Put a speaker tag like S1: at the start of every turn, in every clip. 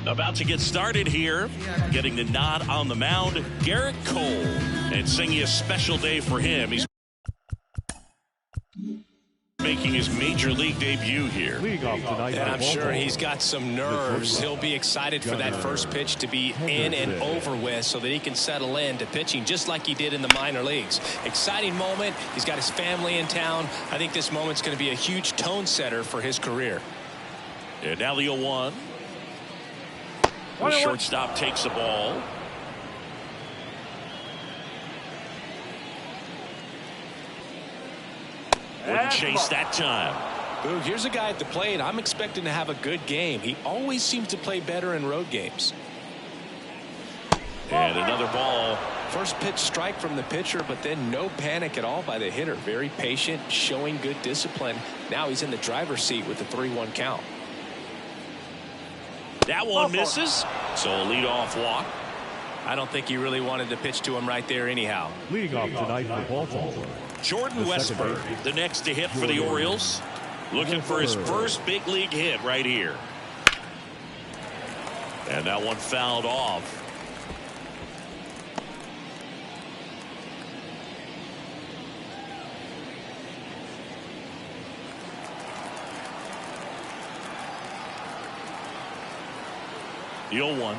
S1: About to get started here, getting the nod on the mound, Garrett Cole. And singing a special day for him. He's making his major league debut here.
S2: And I'm sure he's got some nerves. He'll be excited for that first pitch to be in and over with so that he can settle into pitching just like he did in the minor leagues. Exciting moment. He's got his family in town. I think this moment's going to be a huge tone setter for his career.
S1: And now the 0-1. The shortstop takes the ball. Wouldn't chase that time.
S2: Boog, here's a guy at the plate. I'm expecting to have a good game. He always seems to play better in road games.
S1: And another ball.
S2: First pitch strike from the pitcher, but then no panic at all by the hitter. Very patient, showing good discipline. Now he's in the driver's seat with the 3-1 count.
S1: That one misses. So a leadoff walk.
S2: I don't think he really wanted to pitch to him right there anyhow.
S3: Leading off tonight for Baltimore,
S1: Jordan Westburg, the next to hit for the Orioles. Looking for his first big league hit right here. And that one fouled off. The 0-1.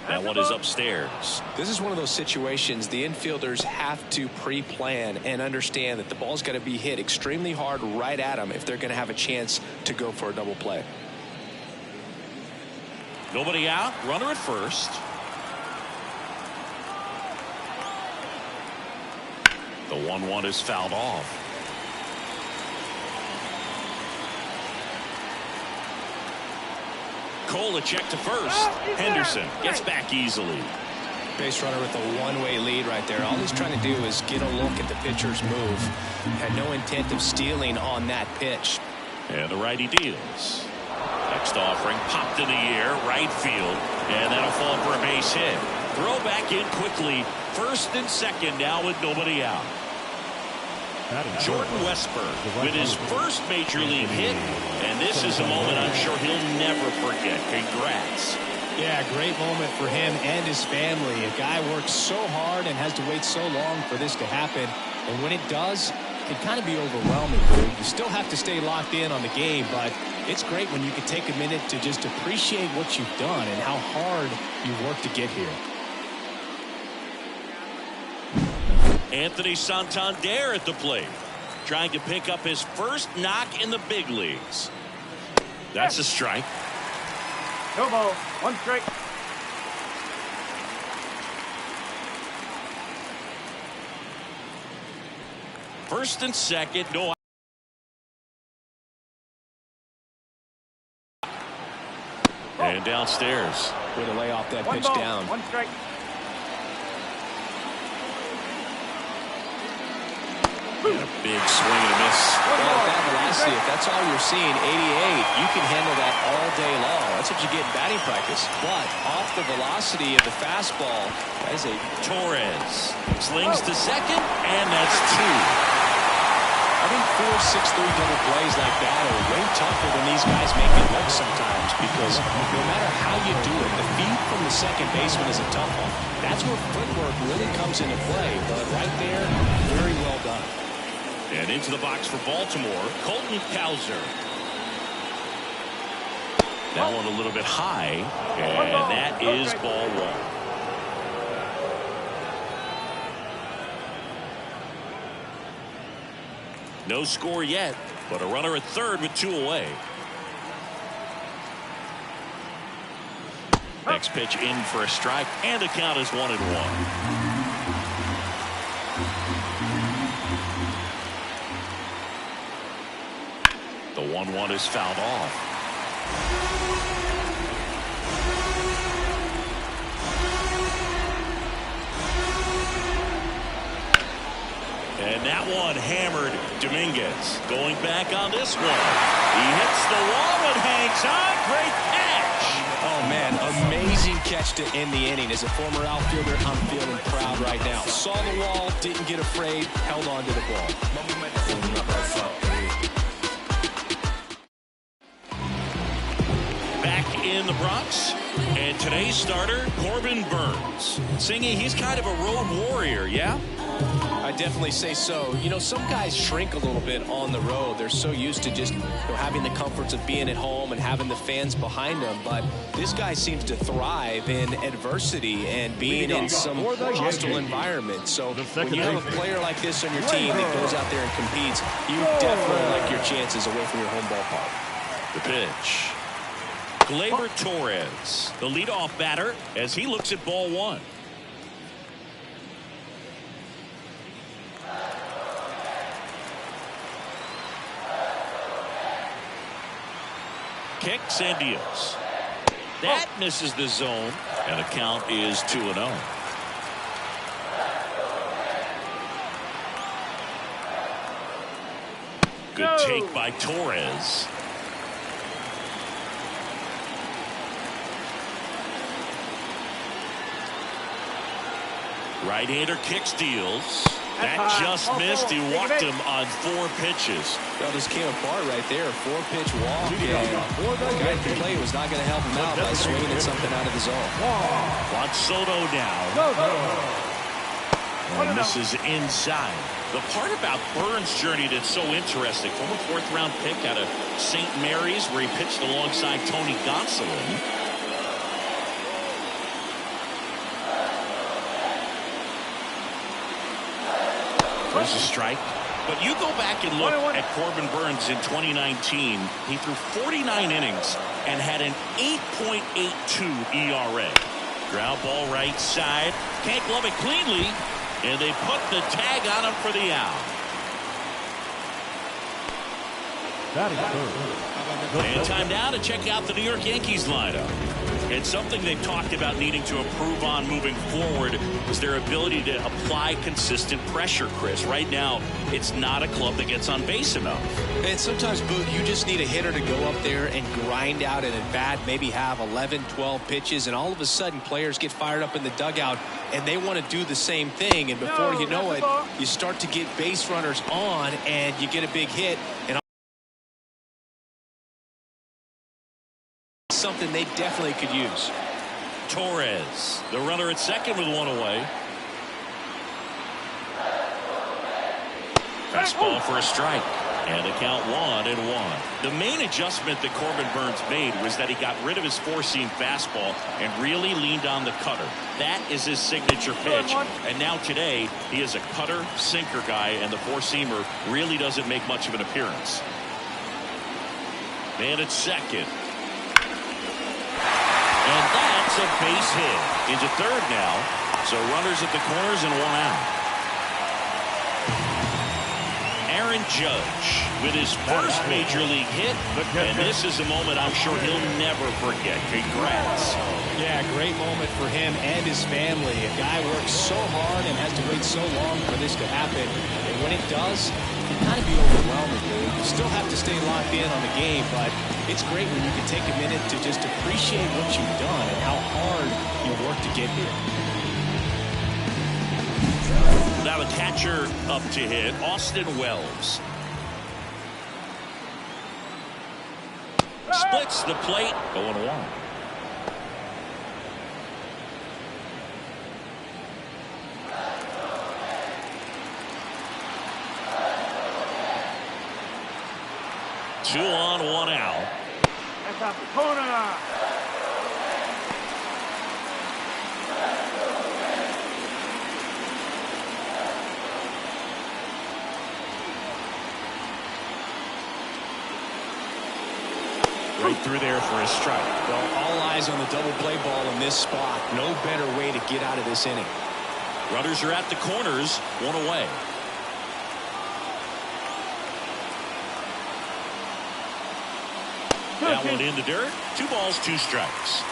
S1: That one is upstairs.
S2: This is one of those situations the infielders have to pre-plan and understand that the ball's got to be hit extremely hard right at them if they're going to have a chance to go for a double play.
S1: Nobody out. Runner at first. The 1-1 is fouled off. Cole a check to first. Henderson gets back easily.
S2: Base runner with a one-way lead right there. All he's trying to do is get a look at the pitcher's move. Had no intent of stealing on that pitch.
S1: And the righty deals. Next offering popped in the air, right field, and that'll fall for a base hit. Throw back in quickly. First and second now with nobody out. Jordan Westburg with his first major league hit, and this is a moment I'm sure he'll never forget. Congrats.
S2: Yeah, great moment for him and his family. A guy works so hard and has to wait so long for this to happen, and when it does, it can kind of be overwhelming. You still have to stay locked in on the game, but it's great when you can take a minute to just appreciate what you've done and how hard you worked to get here.
S1: Anthony Santander at the plate, trying to pick up his first knock in the big leagues. That's a strike.
S3: no ball, 1 strike.
S1: First and second, no. And downstairs.
S2: Way to lay off that pitch down.
S3: 1 strike.
S1: And a big swing and a miss.
S2: Well, at that velocity, if that's all you're seeing, 88, you can handle that all day long. That's what you get in batting practice. But off the velocity of the fastball, that is a
S1: Torres slings to second, and that's 2.
S2: I think 4, 6, 3 double plays like that are way tougher than these guys make it look sometimes, because no matter how you do it, the feed from the second baseman is a tough one. That's where footwork really comes into play. But right there, very well done.
S1: And into the box for Baltimore, Colton Cowser. That one a little bit high, and that is ball 1. No score yet, but a runner at third with 2 away. Next pitch in for a strike, and the count is 1-1. The 1-1 is fouled off. And that one hammered Dominguez. Going back on this one. He hits the wall and hangs on. Great catch.
S2: Oh, man, amazing catch to end the inning. As a former outfielder, I'm feeling proud right now. Saw the wall, didn't get afraid, held on to the ball.
S1: Back in the Bronx. And today's starter, Corbin Burnes. Singy, he's kind of a road warrior, yeah?
S2: I definitely say so. You know, some guys shrink a little bit on the road. They're so used to just having the comforts of being at home and having the fans behind them. But this guy seems to thrive in adversity and being in some hostile environment. So when you have a player like this on your team that goes out there and competes, you definitely like your chances away from your home ballpark.
S1: The pitch. Gleyber Torres, the leadoff batter, as he looks at ball one. Kicks and deals. That misses the zone, and the count is 2-0. Good take by Torres. Right-hander kicks, deals. That just missed. He walked him on 4 pitches.
S2: Well, this came apart right there. 4-pitch walk. The guy at the plate was not going to help him out by swinging at something out of the zone.
S1: Juan Soto now. And this is inside. The part about Burnes' journey that's so interesting, former 4th-round pick out of St. Mary's, where he pitched alongside Tony Gonsolin. There's a strike. But you go back and look at Corbin Burnes in 2019. He threw 49 innings and had an 8.82 ERA. Ground ball right side. Can't glove it cleanly. And they put the tag on him for the out. And time now to check out the New York Yankees lineup. And something they've talked about needing to improve on moving forward is their ability to apply consistent pressure, Chris. Right now, it's not a club that gets on base enough.
S2: And sometimes, Boog, you just need a hitter to go up there and grind out an at-bat, maybe have 11, 12 pitches, and all of a sudden players get fired up in the dugout, and they want to do the same thing. And before you know it, you start to get base runners on, and you get a big hit. And something they definitely could use.
S1: Torres, the runner at second with 1 away. Fastball for a strike. And the count 1-1. The main adjustment that Corbin Burnes made was that he got rid of his 4-seam fastball and really leaned on the cutter. That is his signature pitch. And now today, he is a cutter, sinker guy, and the 4-seamer really doesn't make much of an appearance. Man at second. And that's a base hit. Into third now. So runners at the corners and 1 out. Aaron Judge with his first major league hit. And this is a moment I'm sure he'll never forget. Congrats.
S2: Yeah, great moment for him and his family. A guy works so hard and has to wait so long for this to happen. And when it does, it can kind of be overwhelming, dude. You still have to stay locked in on the game, but it's great when you can take a minute to just appreciate what you've done and how hard you worked to get here.
S1: Now the catcher up to hit, Austin Wells. Splits the plate, 0-1. Two on, 1 out.
S3: That's off the corner.
S1: Right through there for a strike.
S2: Well, all eyes on the double play ball in this spot. No better way to get out of this inning.
S1: Runners are at the corners, 1 away. That one in the dirt. 2 balls, 2 strikes.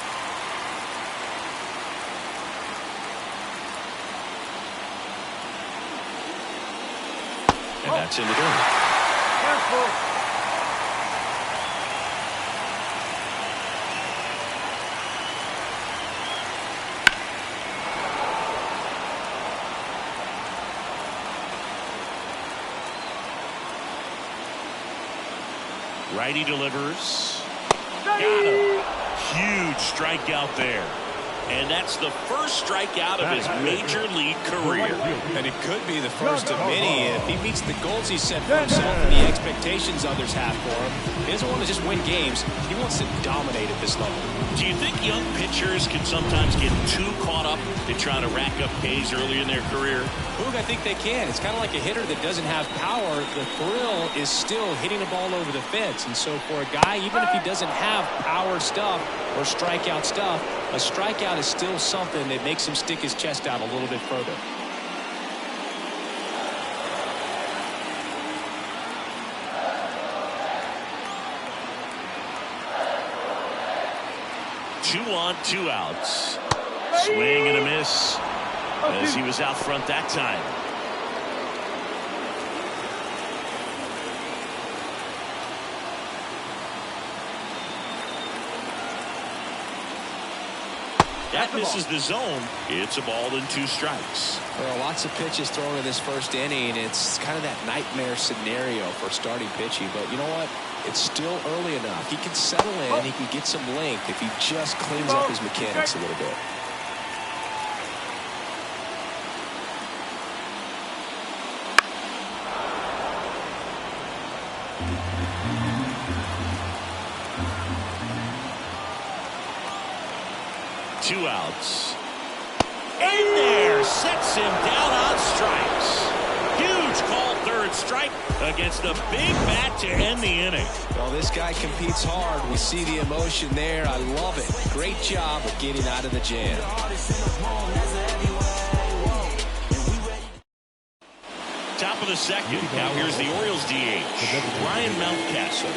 S1: And that's in the dirt.
S3: Careful.
S1: Righty delivers. Got him. Huge strikeout there. And that's the first strikeout of his major league career.
S2: And it could be the first of many if he meets the goals he set for himself and the expectations others have for him. He doesn't want to just win games. He wants to dominate at this level.
S1: Do you think young pitchers can sometimes get too caught up in trying to rack up Ks early in their career?
S2: Boog, I think they can. It's kind of like a hitter that doesn't have power. The thrill is still hitting the ball over the fence. And so for a guy, even if he doesn't have power stuff or strikeout stuff, a strikeout is still something that makes him stick his chest out a little bit further.
S1: Two on, two outs. Swing and a miss as he was out front that time. That misses the zone. It's a ball and 2 strikes.
S2: There are lots of pitches thrown in this first inning. It's kind of that nightmare scenario for starting pitching. But you know what? It's still early enough. He can settle in. He can get some length if he just cleans up his mechanics a little bit.
S1: Two outs. In there, sets him down on strikes. Huge call, third strike against a big bat to end the inning.
S2: Well, this guy competes hard. We see the emotion there. I love it. Great job of getting out of the jam.
S1: Top of the second. Now here's the Orioles DH, Ryan Mountcastle.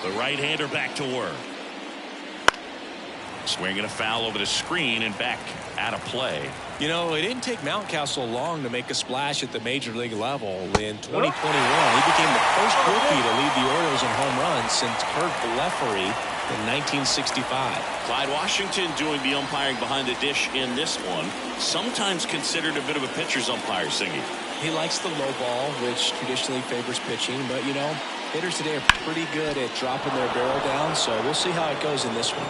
S1: The right-hander back to work. Swinging a foul over the screen and back out of play.
S2: You know, it didn't take Mountcastle long to make a splash at the major league level. In 2021, he became the first rookie to lead the Orioles in home runs since Kurt Blefary in 1965.
S1: Clyde Washington doing the umpiring behind the dish in this one. Sometimes considered a bit of a pitcher's umpire, Singy.
S2: He likes the low ball, which traditionally favors pitching, but you know, hitters today are pretty good at dropping their barrel down, so we'll see how it goes in this one.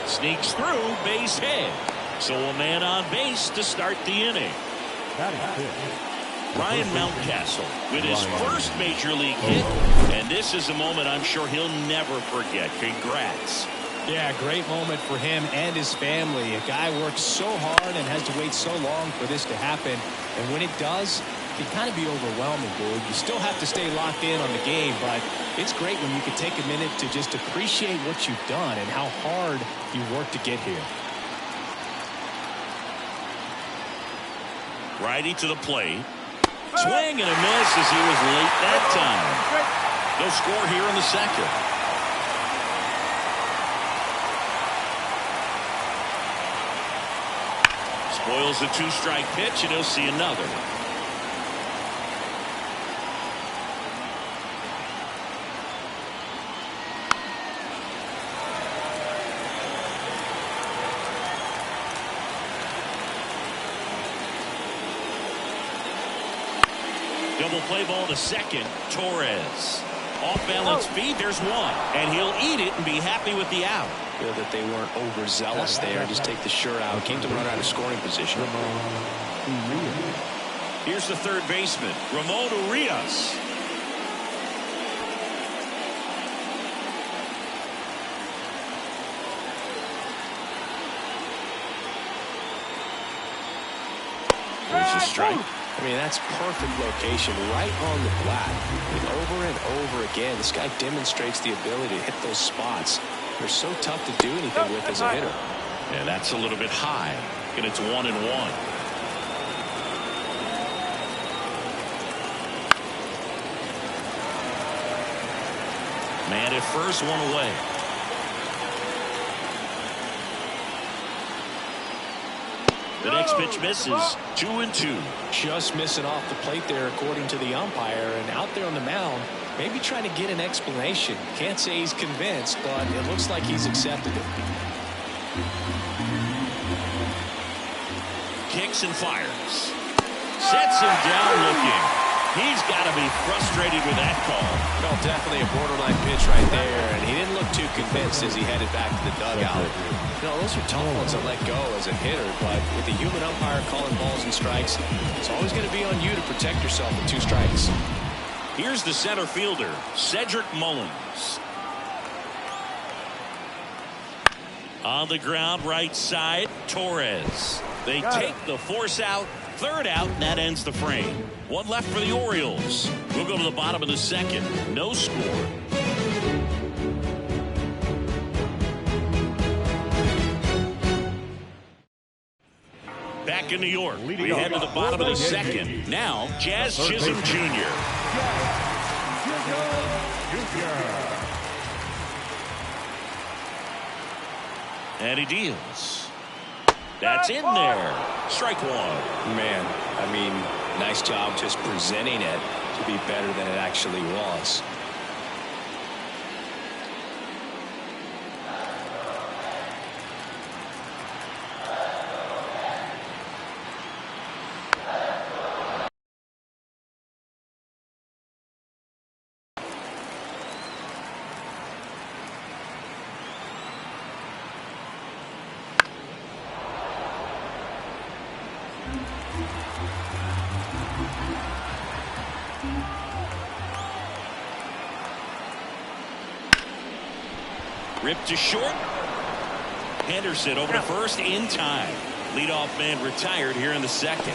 S1: Sneaks through, base hit. So a man on base to start the inning. Ryan Mountcastle with his first major league hit, and this is a moment I'm sure he'll never forget. Congrats.
S2: Yeah, great moment for him and his family. A guy works so hard and has to wait so long for this to happen, and when it does, it can kind of be overwhelming, dude. You still have to stay locked in on the game, but it's great when you can take a minute to just appreciate what you've done and how hard you worked to get here.
S1: Righty to the plate. Swing and a miss as he was late that time. No score here in the second. Spoils the 2-strike pitch, and he'll see another. Double play ball to second. Torres. Off balance feed. There's one. And he'll eat it and be happy with the out.
S2: Feel that they weren't overzealous there. Just take the shirt out. Keep the runner out of scoring position.
S1: Here's the third baseman, Ramon Urias. There's a strike.
S2: I mean, that's perfect location right on the flat. I mean, over and over again, this guy demonstrates the ability to hit those spots. They're so tough to do anything with as a hitter.
S1: Yeah, that's a little bit high, and it's 1-1. Man at first, one away. The next pitch misses. 2-2.
S2: Just missing off the plate there, according to the umpire. And out there on the mound, maybe trying to get an explanation. Can't say he's convinced, but it looks like he's accepted it.
S1: Kicks and fires. Sets him down looking. He's got to be frustrated with that call.
S2: No, definitely a borderline pitch right there, and he didn't look too convinced as he headed back to the dugout. You know, those are tough ones to let go as a hitter, but with the human umpire calling balls and strikes, it's always going to be on you to protect yourself with 2 strikes.
S1: Here's the center fielder, Cedric Mullins. On the ground, right side, Torres. They take the force out. 3rd out, and that ends the frame. 1 left for the Orioles. We'll go to the bottom of the 2nd. No score. Back in New York, we head to the bottom of the 2nd. Now, Jazz Chisholm Jr. And he deals. That's in there. Strike 1.
S2: Man, I mean, nice job just presenting it to be better than it actually was.
S1: Ripped to short. Henderson over to first in time. Leadoff man retired here in the 2nd.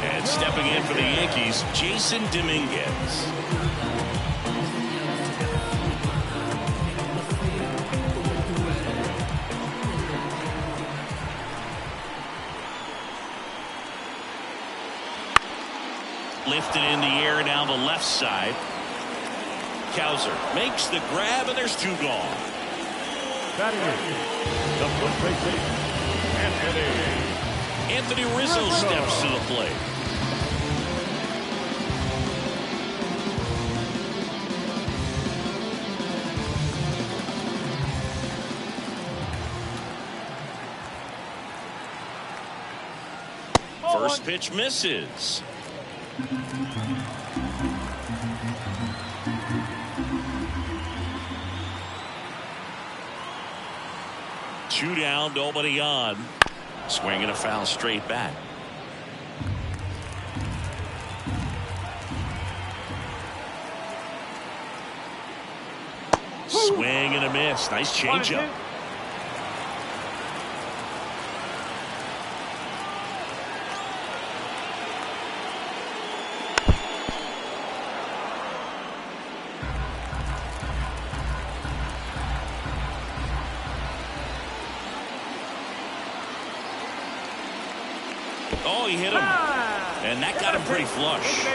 S1: And stepping in for the Yankees, Jason Dominguez. Lifted in the air down the left side. Cowser makes the grab, and there's 2 gone. Anthony Rizzo steps to the plate. First pitch misses. Two down, nobody on. Swinging a foul straight back. Swing and a miss. Nice changeup. Oh, he hit him. And that got him pretty flush.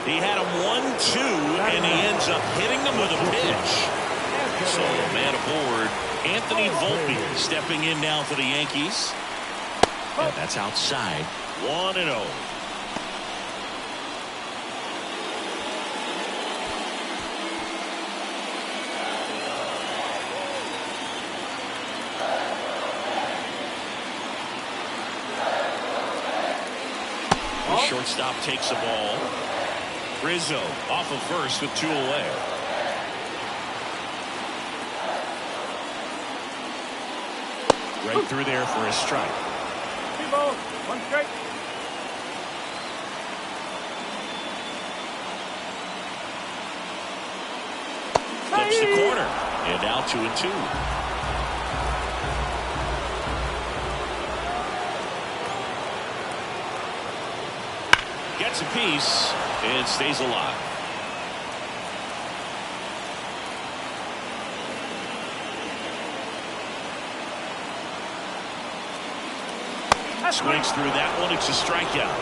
S1: He had him 1-2, and he ends up hitting him with a pitch. So, man aboard, Anthony Volpe stepping in now for the Yankees. And that's outside. 1-0. Shortstop takes the ball. Rizzo off of first with 2 away. Right through there for a strike.
S3: 1 strike.
S1: Flips the corner. And now 2-2. Gets a piece and stays alive. Swings through that one. It's a strikeout.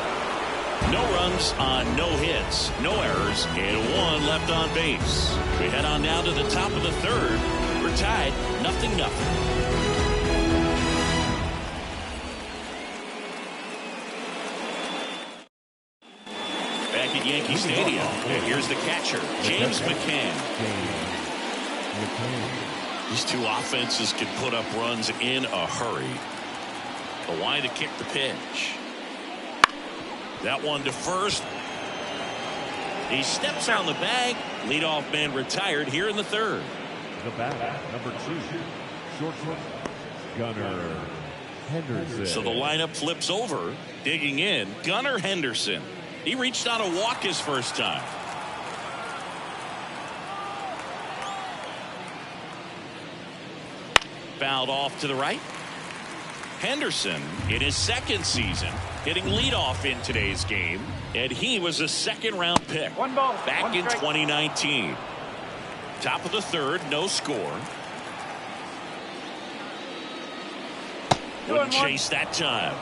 S1: No runs on no hits, no errors, and 1 left on base. We head on now to the top of the 3rd. We're tied 0-0. Back at Yankee Stadium, and here's the catcher, James McCann. These 2 offenses can put up runs in a hurry. The line to kick the pitch. That one to first. He steps on the bag. Leadoff man retired here in the third.
S4: The bat, number 2, shortstop, Gunnar Henderson.
S1: So the lineup flips over. Digging in, Gunnar Henderson. He reached on a walk his first time. Fouled off to the right. Henderson in his second season hitting leadoff in today's game, and he was a second-round pick back in 2019. Top of the third, no score. Wouldn't chase that time.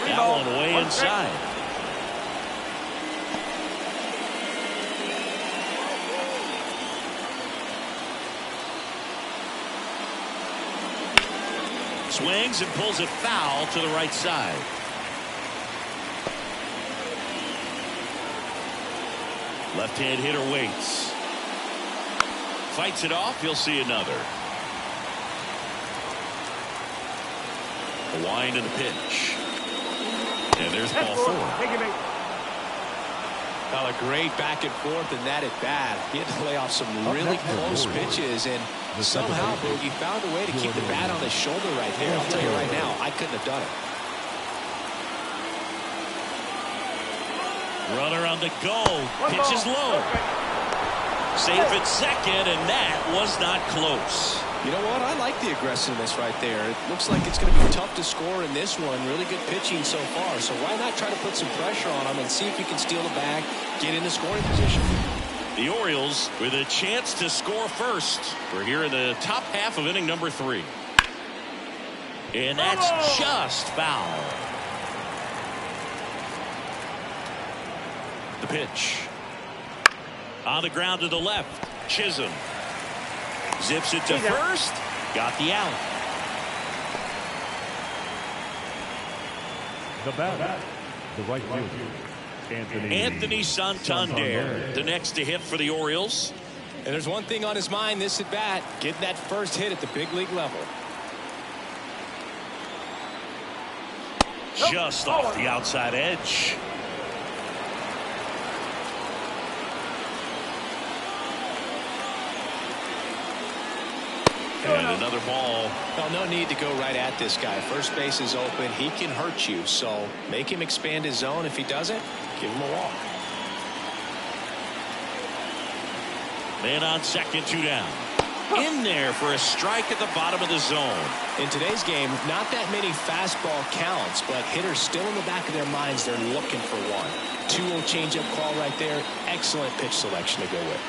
S1: That one way inside. Swings and pulls it foul to the right side. Left-hand hitter waits. Fights it off. He'll see another. A wind and a pitch. And there's ball 4.
S2: Well, a great back and forth in that at bat. He had to lay off some really close pitches, and somehow he found a way to keep the bat on his shoulder right there. I'll tell you right now, I couldn't have done it.
S1: Runner on the go. Pitch is low. Safe at second, and that was not close.
S2: You know what? I like the aggressiveness right there. It looks like it's going to be tough to score in this one. Really good pitching so far. So why not try to put some pressure on him and see if you can steal the bag, get in the scoring position.
S1: The Orioles with a chance to score first. We're here in the top half of inning number 3. And that's just foul. The pitch. On the ground to the left. Chisholm. Zips it to first. Got the out.
S4: The bat, the right fielder,
S1: Anthony Santander, the next to hit for the Orioles.
S2: And there's one thing on his mind this at bat, getting that first hit at the big league level.
S1: Just off the outside edge. And another ball.
S2: Well, no need to go right at this guy. First base is open. He can hurt you. So make him expand his zone. If he doesn't, give him a walk.
S1: Man on second, 2 down. In there for a strike at the bottom of the zone.
S2: In today's game, not that many fastball counts, but hitters still in the back of their minds, they're looking for one. 2-0 changeup call right there. Excellent pitch selection to go with.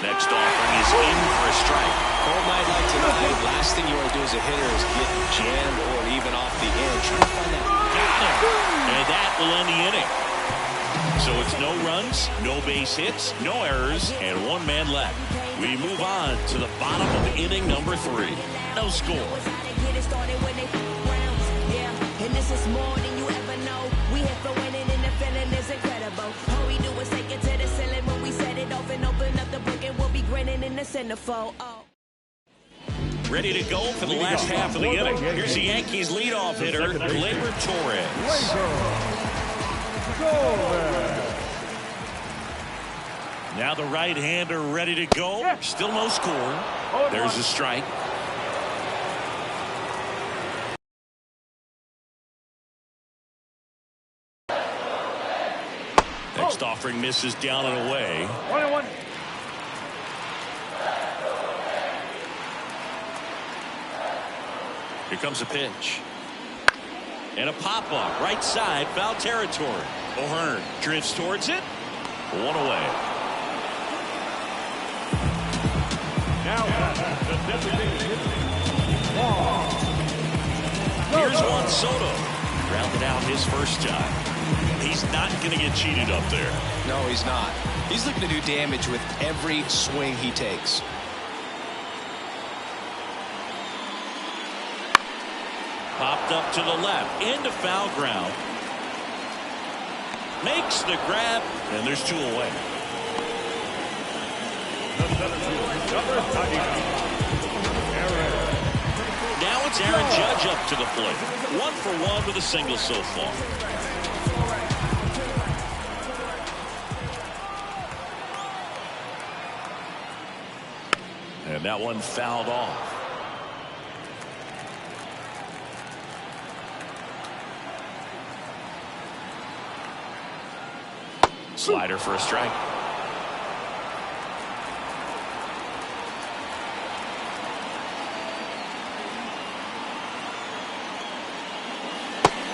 S1: Next offering is in for a strike.
S2: Cold night like tonight, last thing you want to do as a hitter is get jammed or even off the edge. Try to find that.
S1: And that will end the inning. So it's no runs, no base hits, no errors, and 1 man left. We move on to the bottom of inning number 3. No score.
S5: And this is more than you ever know. We here for winning and the feeling is incredible. All we do is take it to the ceiling when we set it off and open up the book, and we'll be grinning in the centerfold.
S1: Ready to go for the last half of the inning. Here's the Yankees leadoff hitter, Gleyber Torres. Now the right-hander ready to go. Still no score. There's a strike. Next offering misses down and away.
S3: 1-1.
S1: Here comes a pitch. And a pop-up. Right side, foul territory. O'Hearn drifts towards it. 1 away.
S3: Now, the designated hitter.
S1: Here's Juan Soto. Grounded out his first time. He's not going to get cheated up there.
S2: No, he's not. He's looking to do damage with every swing he takes.
S1: Popped up to the left, into foul ground. Makes the grab, and there's 2 away. Now it's Aaron Judge up to the plate. 1 for 1 with a single so far. And that one fouled off. Slider for a strike.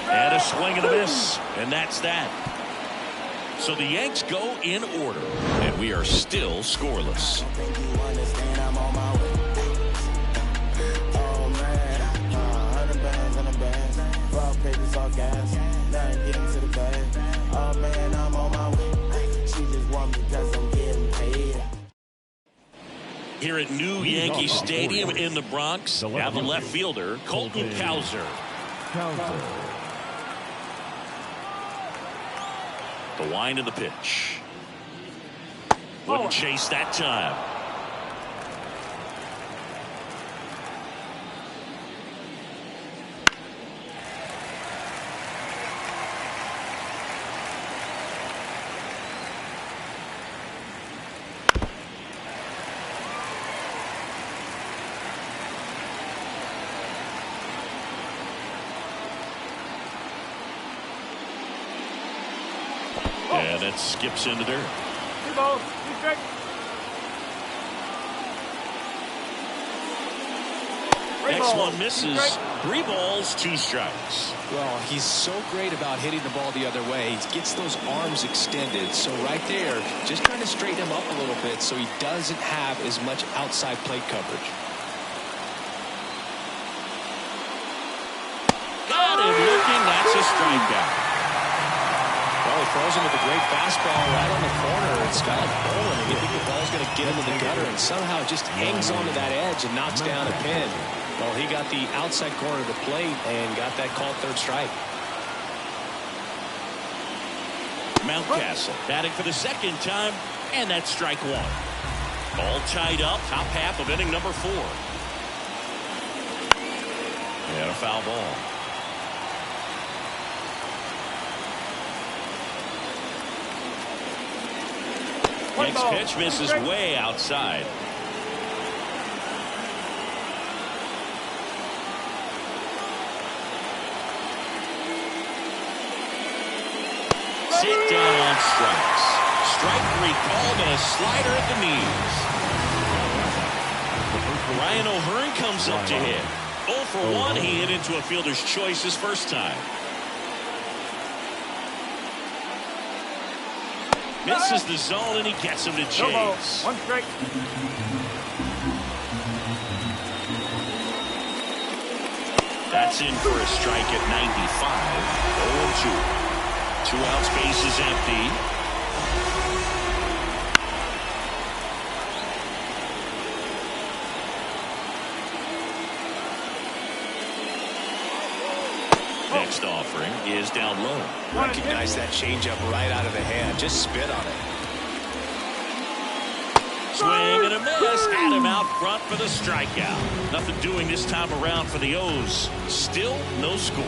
S1: And a swing and a miss. And that's that. So the Yanks go in order. And we are still scoreless. Here at new Yankee Stadium in the Bronx, have the left fielder, Colton Cowser. The wind of the pitch. Wouldn't chase that time. And it skips into dirt. Next one misses. 3 balls, 2 strikes.
S2: Well, he's so great about hitting the ball the other way. He gets those arms extended. So right there, just trying to straighten him up a little bit so he doesn't have as much outside plate coverage.
S1: Got him looking. That's a strikeout.
S2: Well, he throws him with a great fastball right on the corner. It's kind of bowling, and you think the ball's going to get him in the gutter, and somehow just hangs onto that edge and knocks down a pin. Well, he got the outside corner of the plate and got that called third strike.
S1: Mountcastle batting for the second time, and that's strike 1. All tied up, top half of inning number 4. And a foul ball. Next pitch misses way outside. Sit down on strikes. Strike 3 called and a slider at the knees. Ryan O'Hearn comes up to hit. 0 for 1. He hit into a fielder's choice his first time. Misses the zone and he gets him to chase.
S3: 1 strike.
S1: That's in for a strike at 95. 0-2. 2 outs, base is empty. Next offering is down low.
S2: Recognize that changeup right out of the hand. Just spit on it.
S1: Swing and a miss. Had him out front for the strikeout. Nothing doing this time around for the O's. Still no score.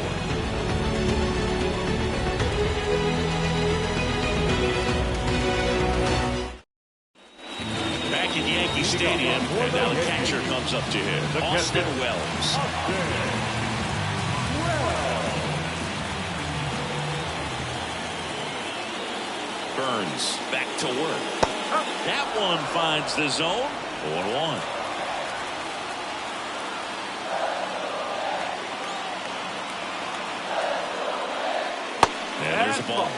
S1: Back at Yankee Stadium, and now the catcher comes up to hit. Austin Wells. Burns back to work. That one finds the zone. 0-1. And there's a ball.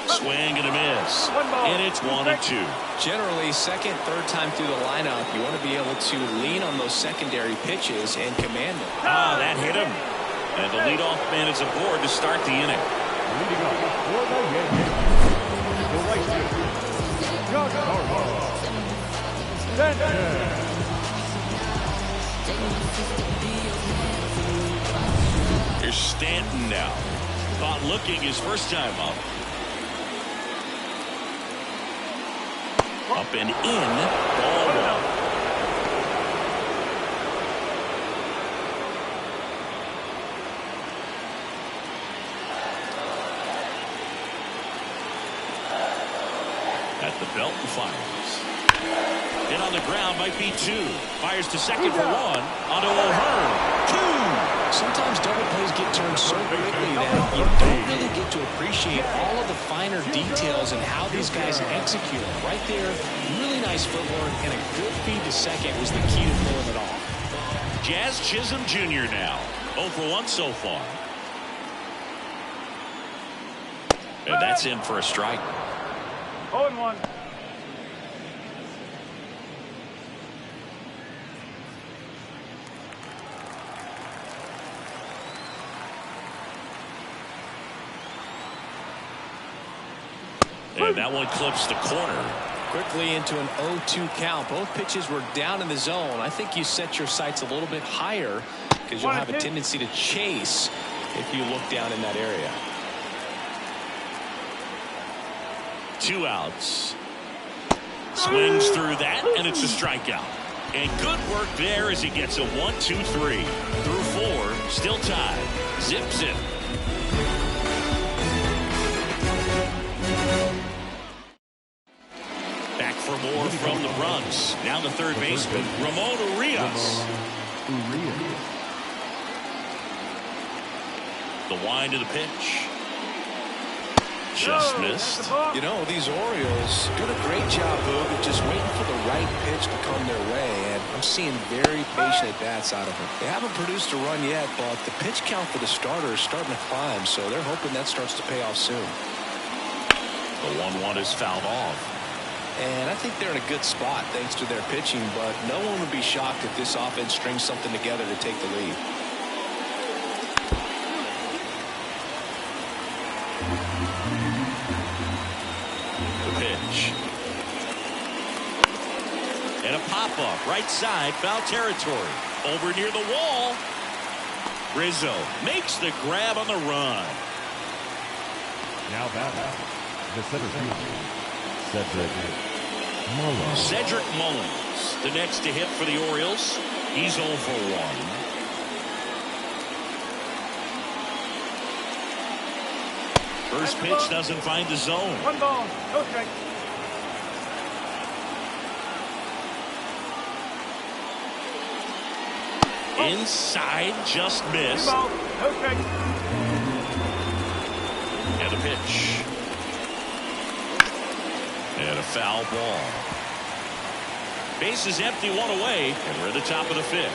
S1: Swing and a miss. And it's 1-2.
S2: Generally, second, third time through the lineup, you want to be able to lean on those secondary pitches and command them.
S1: Ah, that hit him. And the leadoff man is aboard to start the inning.
S4: Leading off for the Yankees, the right fielder, Giancarlo Stanton.
S1: Here's Stanton now. Caught looking his first time up. Up and in. Ball one. At the belt and fires. Hit on the ground might be two. Fires to second for one. Onto O'Hearn. Two.
S2: Sometimes double plays get turned so quickly that you don't really get to appreciate all of the finer details and how these guys execute it. Right there, really nice footwork, and a good feed to second was the key to pulling it off.
S1: Jazz Chisholm Jr. now. 0 for 1 so far. And that's in for a strike.
S4: 0-1.
S1: And that one clips the corner.
S2: Quickly into an 0-2 count. Both pitches were down in the zone. I think you set your sights a little bit higher because you'll have a tendency to chase if you look down in that area.
S1: 2 outs. Swings through that, and it's a strikeout. And good work there as he gets a 1-2-3. Through 4, still tied. Zip, zip. Back for more from the Bronx. Now the third baseman, Ramon Urias. The wind of the pitch. Just missed.
S2: You know, these Orioles doing a great job, Boog, of just waiting for the right pitch to come their way, and I'm seeing very patient at-bats out of them. They haven't produced a run yet, but the pitch count for the starter is starting to climb, so they're hoping that starts to pay off soon.
S1: The 1-1 is fouled off.
S2: And I think they're in a good spot thanks to their pitching, but no one would be shocked if this offense strings something together to take the lead.
S1: Pitch. And a pop-up right side, foul territory. Over near the wall. Rizzo makes the grab on the run.
S4: Now that the center fielder,
S1: Cedric Mullins, the next to hit for the Orioles. He's 0 for 1. First pitch doesn't find the zone.
S4: 1 ball, no strike.
S1: Inside, just missed.
S4: 2 balls, no strike.
S1: And a pitch. And a foul ball. Base is empty, 1 away, and we're at the top of the 5th.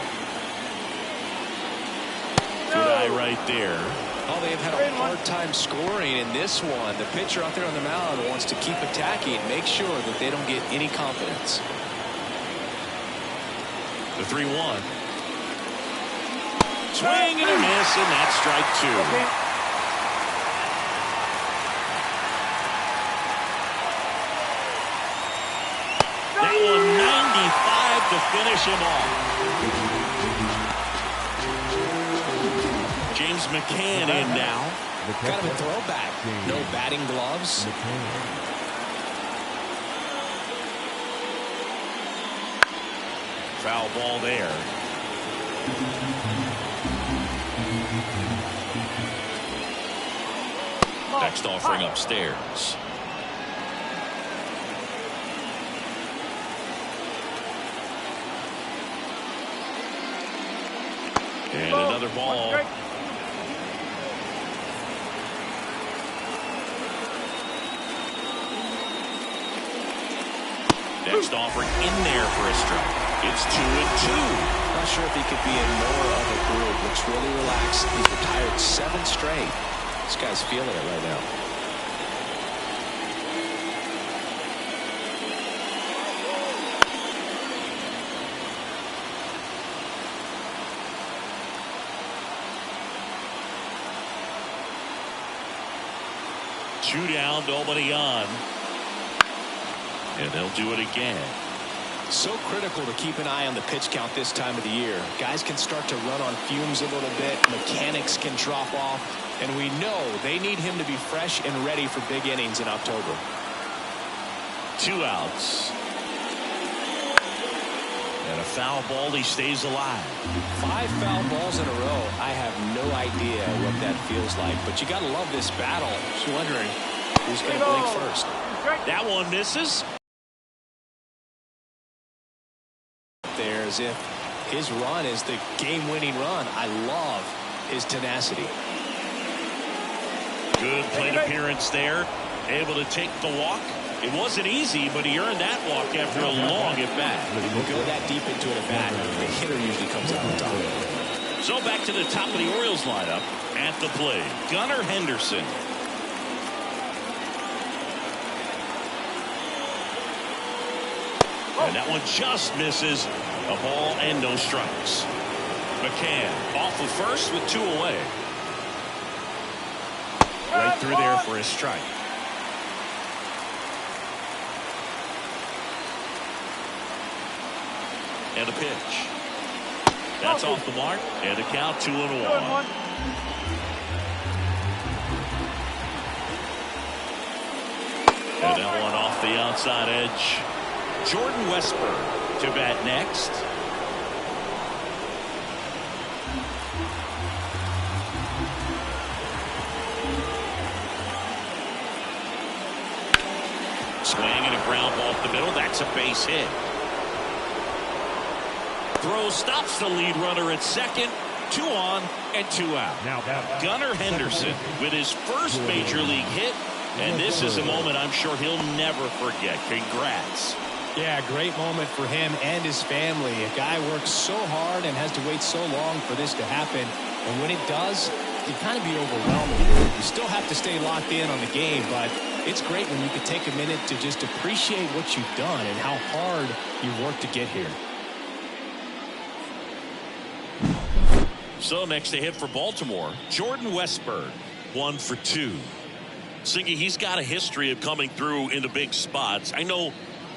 S1: Good eye right there.
S2: Oh, they've had a hard time scoring in this one. The pitcher out there on the mound wants to keep attacking, make sure that they don't get any confidence.
S1: The 3-1. Swing and a miss, and that's strike 2. That one 95 to finish him off. James McCann in now.
S2: Kind of a throwback. No batting gloves.
S1: Foul ball there. Next offering upstairs. And another ball. Next offering in there for a strike. It's 2-2.
S2: Not sure if he could be in more of a groove. Looks really relaxed. He's retired 7 straight. This guy's feeling it right now.
S1: Two down, nobody on. And they'll do it again.
S2: So critical to keep an eye on the pitch count this time of the year. Guys can start to run on fumes a little bit. Mechanics can drop off. And we know they need him to be fresh and ready for big innings in October.
S1: 2 outs. And a foul ball. He stays alive.
S2: 5 foul balls in a row. I have no idea what that feels like. But you got to love this battle. Just wondering who's going to blink first.
S1: That one misses.
S2: There as if his run is the game-winning run. I love his tenacity.
S1: Good plate appearance there. Able to take the walk. It wasn't easy, but he earned that walk after a long at-bat.
S2: When you go that deep into an at-bat, the hitter usually comes out on top.
S1: So back to the top of the Orioles lineup. At the plate, Gunnar Henderson. And that one just misses. A ball and no strikes. McCann off of first with 2 away. Right through there for a strike. And a pitch. That's off the mark. And a count 2-1. And that one off the outside edge. Jordan Westburg to bat next. Swing and a ground ball up the middle. That's a base hit. Throw stops the lead runner at second. 2 on and 2 out.
S3: Now
S1: Gunnar Henderson with his first major league hit. And this is a moment I'm sure he'll never forget. Congrats.
S2: Yeah, great moment for him and his family. A guy works so hard and has to wait so long for this to happen. And when it does, it can kind of be overwhelming. You still have to stay locked in on the game, but it's great when you can take a minute to just appreciate what you've done and how hard you worked to get here.
S1: So next to hit for Baltimore, Jordan Westburg, 1 for 2. Singy, he's got a history of coming through in the big spots. I know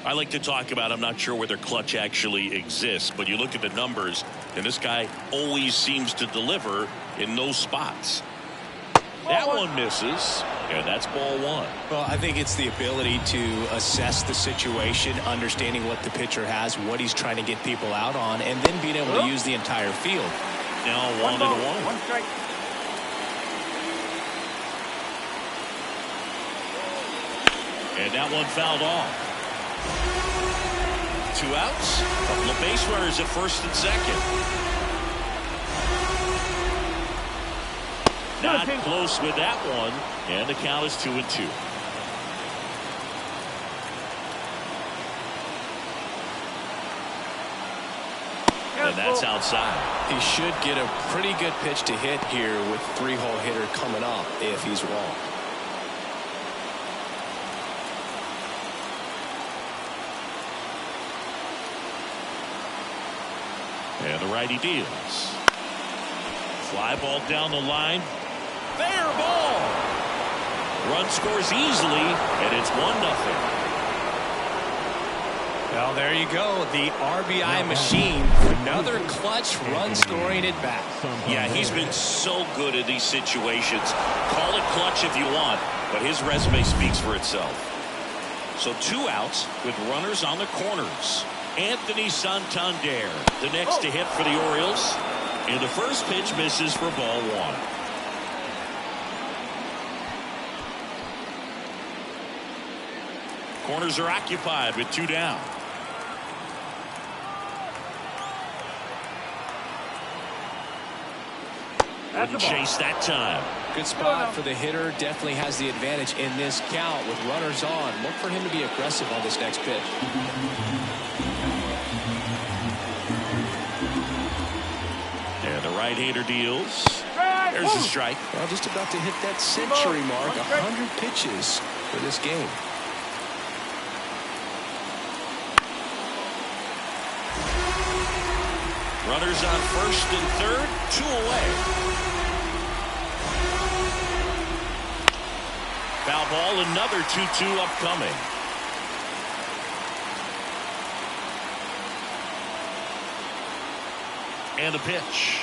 S1: I like to talk about, I'm not sure whether clutch actually exists, but you look at the numbers, and this guy always seems to deliver in those spots. That one misses, and that's ball 1.
S2: Well, I think it's the ability to assess the situation, understanding what the pitcher has, what he's trying to get people out on, and then being able to use the entire field.
S1: Now 1-1.
S3: 1 strike.
S1: And that one fouled off. 2 outs. Couple of base runners at first and second. Not close with that one. And the count is 2-2. And that's outside.
S2: He should get a pretty good pitch to hit here with 3-hole hitter coming up if he's wrong.
S1: And the righty deals. Fly ball down the line. Fair ball. Run scores easily, and it's 1-0.
S2: Well, there you go. The RBI machine. Another clutch run scoring at bat.
S1: Yeah, he's been so good in these situations. Call it clutch if you want, but his resume speaks for itself. So 2 outs with runners on the corners. Anthony Santander, the next to hit for the Orioles. And the first pitch misses for ball 1. Corners are occupied with 2 down. Wouldn't chase that time.
S2: Good spot for the hitter. Definitely has the advantage in this count with runners on. Look for him to be aggressive on this next pitch.
S1: And the right-hander deals. There's a strike.
S2: Well, just about to hit that century mark. 100 pitches for this game.
S1: Runners on first and third, 2 away. Foul ball, another 2-2 upcoming. And a pitch.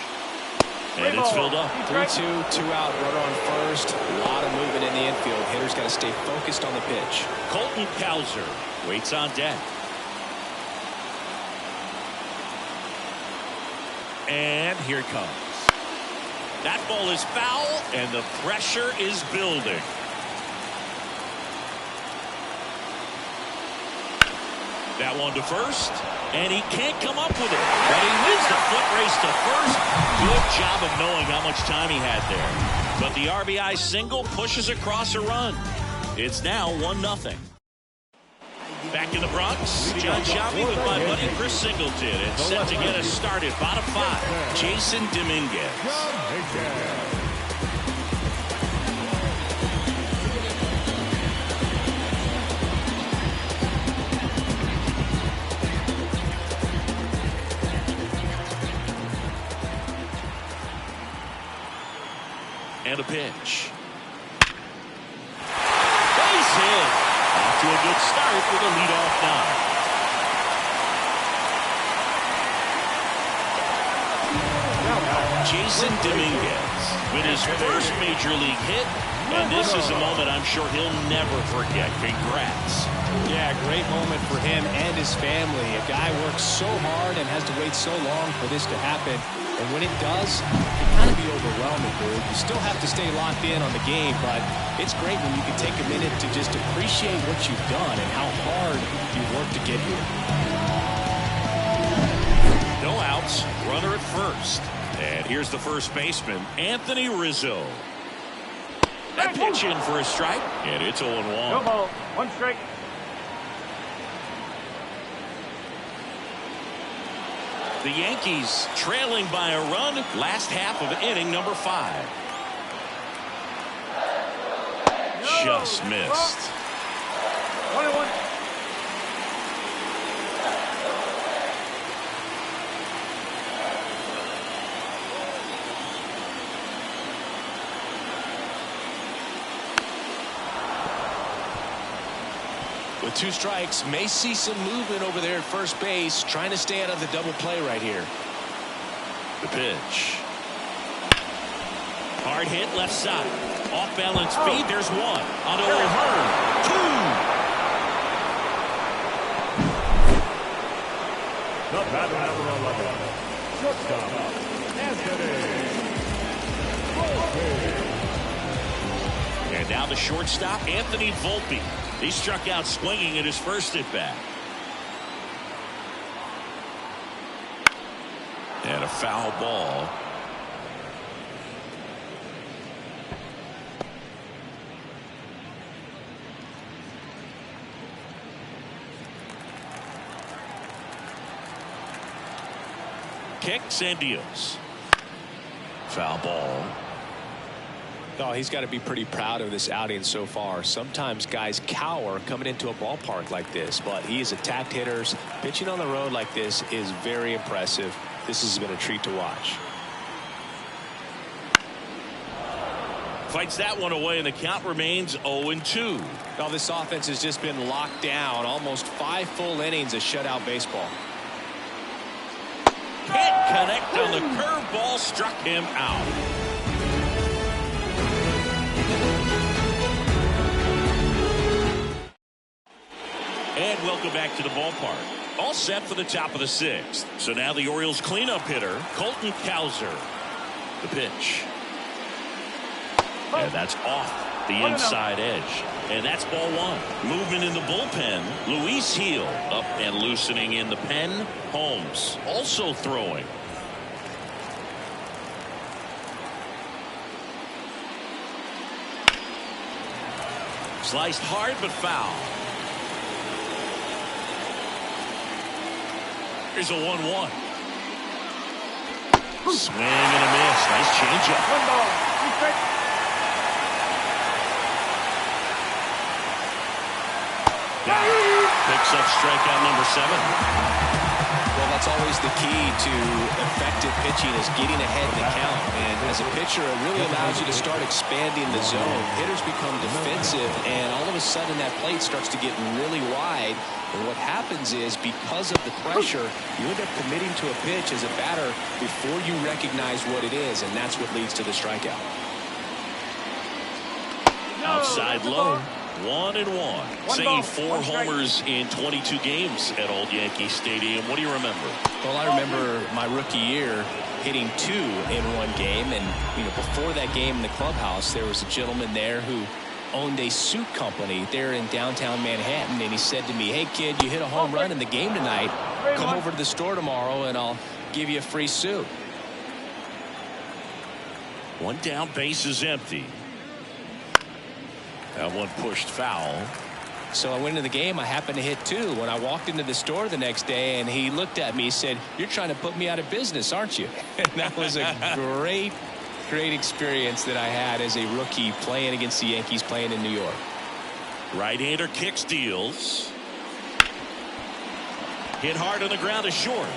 S1: And it's filled up.
S2: 3-2, 2-out, runner on first. A lot of movement in the infield. Hitter's got to stay focused on the pitch.
S1: Colton Cowser waits on deck. And here it comes. That ball is foul, and the pressure is building. That one to first, and he can't come up with it. But he wins the foot race to first. Good job of knowing how much time he had there. But the RBI single pushes across a run. It's now 1-0. Back in the Bronx, John Shelby with my buddy Chris Singleton. And set to get us started. Bottom 5, Jason Dominguez. And a pitch. Base hit. Off to a good start with a leadoff knock. Jason Dominguez with his first major league hit, and this is a moment I'm sure he'll never forget. Congrats.
S2: Yeah, great moment for him and his family. A guy works so hard and has to wait so long for this to happen. And when it does, it can kind of be overwhelming, dude. You still have to stay locked in on the game, but it's great when you can take a minute to just appreciate what you've done and how hard you worked to get here.
S1: No outs, runner at first. And here's the first baseman, Anthony Rizzo. That pitch in for a strike, and it's 0-1.
S4: No ball. 1 strike.
S1: The Yankees trailing by a run, last half of inning number 5. Just missed.
S4: 21.
S2: With 2 strikes, may see some movement over there at first base, trying to stay out of the double play right here.
S1: The pitch. Hard hit left side. Off balance feed. There's 1. On O'Hearn. 2.
S3: The batter, number 11, Anthony Volpe.
S1: And now the shortstop, Anthony Volpe. He struck out swinging at his first at bat. And a foul ball. Kicks and deals. Foul ball.
S2: Oh, he's got to be pretty proud of this outing so far. Sometimes guys cower coming into a ballpark like this, but he has attacked hitters. Pitching on the road like this is very impressive. This has been a treat to watch.
S1: Fights that one away, and the count remains 0-2.
S2: Now this offense has just been locked down. Almost 5 full innings of shutout baseball.
S1: Can't connect on the curveball, struck him out. And welcome back to the ballpark. All set for the top of the 6th. So now the Orioles cleanup hitter, Colton Cowser. The pitch. And that's off the inside edge. And that's ball 1. Movement in the bullpen. Luis Heel up and loosening in the pen. Holmes also throwing. Sliced hard but foul. Here's a 1-1. Swing and a miss. Nice changeup.
S4: 1 ball. 2 strikes.
S1: Picks up strikeout number 7.
S2: Well, Well, it's always the key to effective pitching is getting ahead in the count. And as a pitcher, it really allows you to start expanding the zone. Hitters become defensive, and all of a sudden that plate starts to get really wide. And what happens is, because of the pressure, you end up committing to a pitch as a batter before you recognize what it is, and that's what leads to the strikeout.
S1: Outside low. 1-1. Singing 4 homers in 22 games at Old Yankee Stadium. What do you remember?
S2: Well, I remember my rookie year hitting 2 in one game, and before that game in the clubhouse, there was a gentleman there who owned a suit company there in downtown Manhattan, and he said to me, "Hey kid, you hit a home run in the game tonight. Come over to the store tomorrow and I'll give you a free suit."
S1: One down, base is empty. That one pushed foul.
S2: So I went into the game. I happened to hit 2 when I walked into the store the next day, and he looked at me and said, "You're trying to put me out of business, aren't you?" And that was a great experience that I had as a rookie playing against the Yankees, playing in New York.
S1: Right-hander kicks, deals. Hit hard on the ground is short.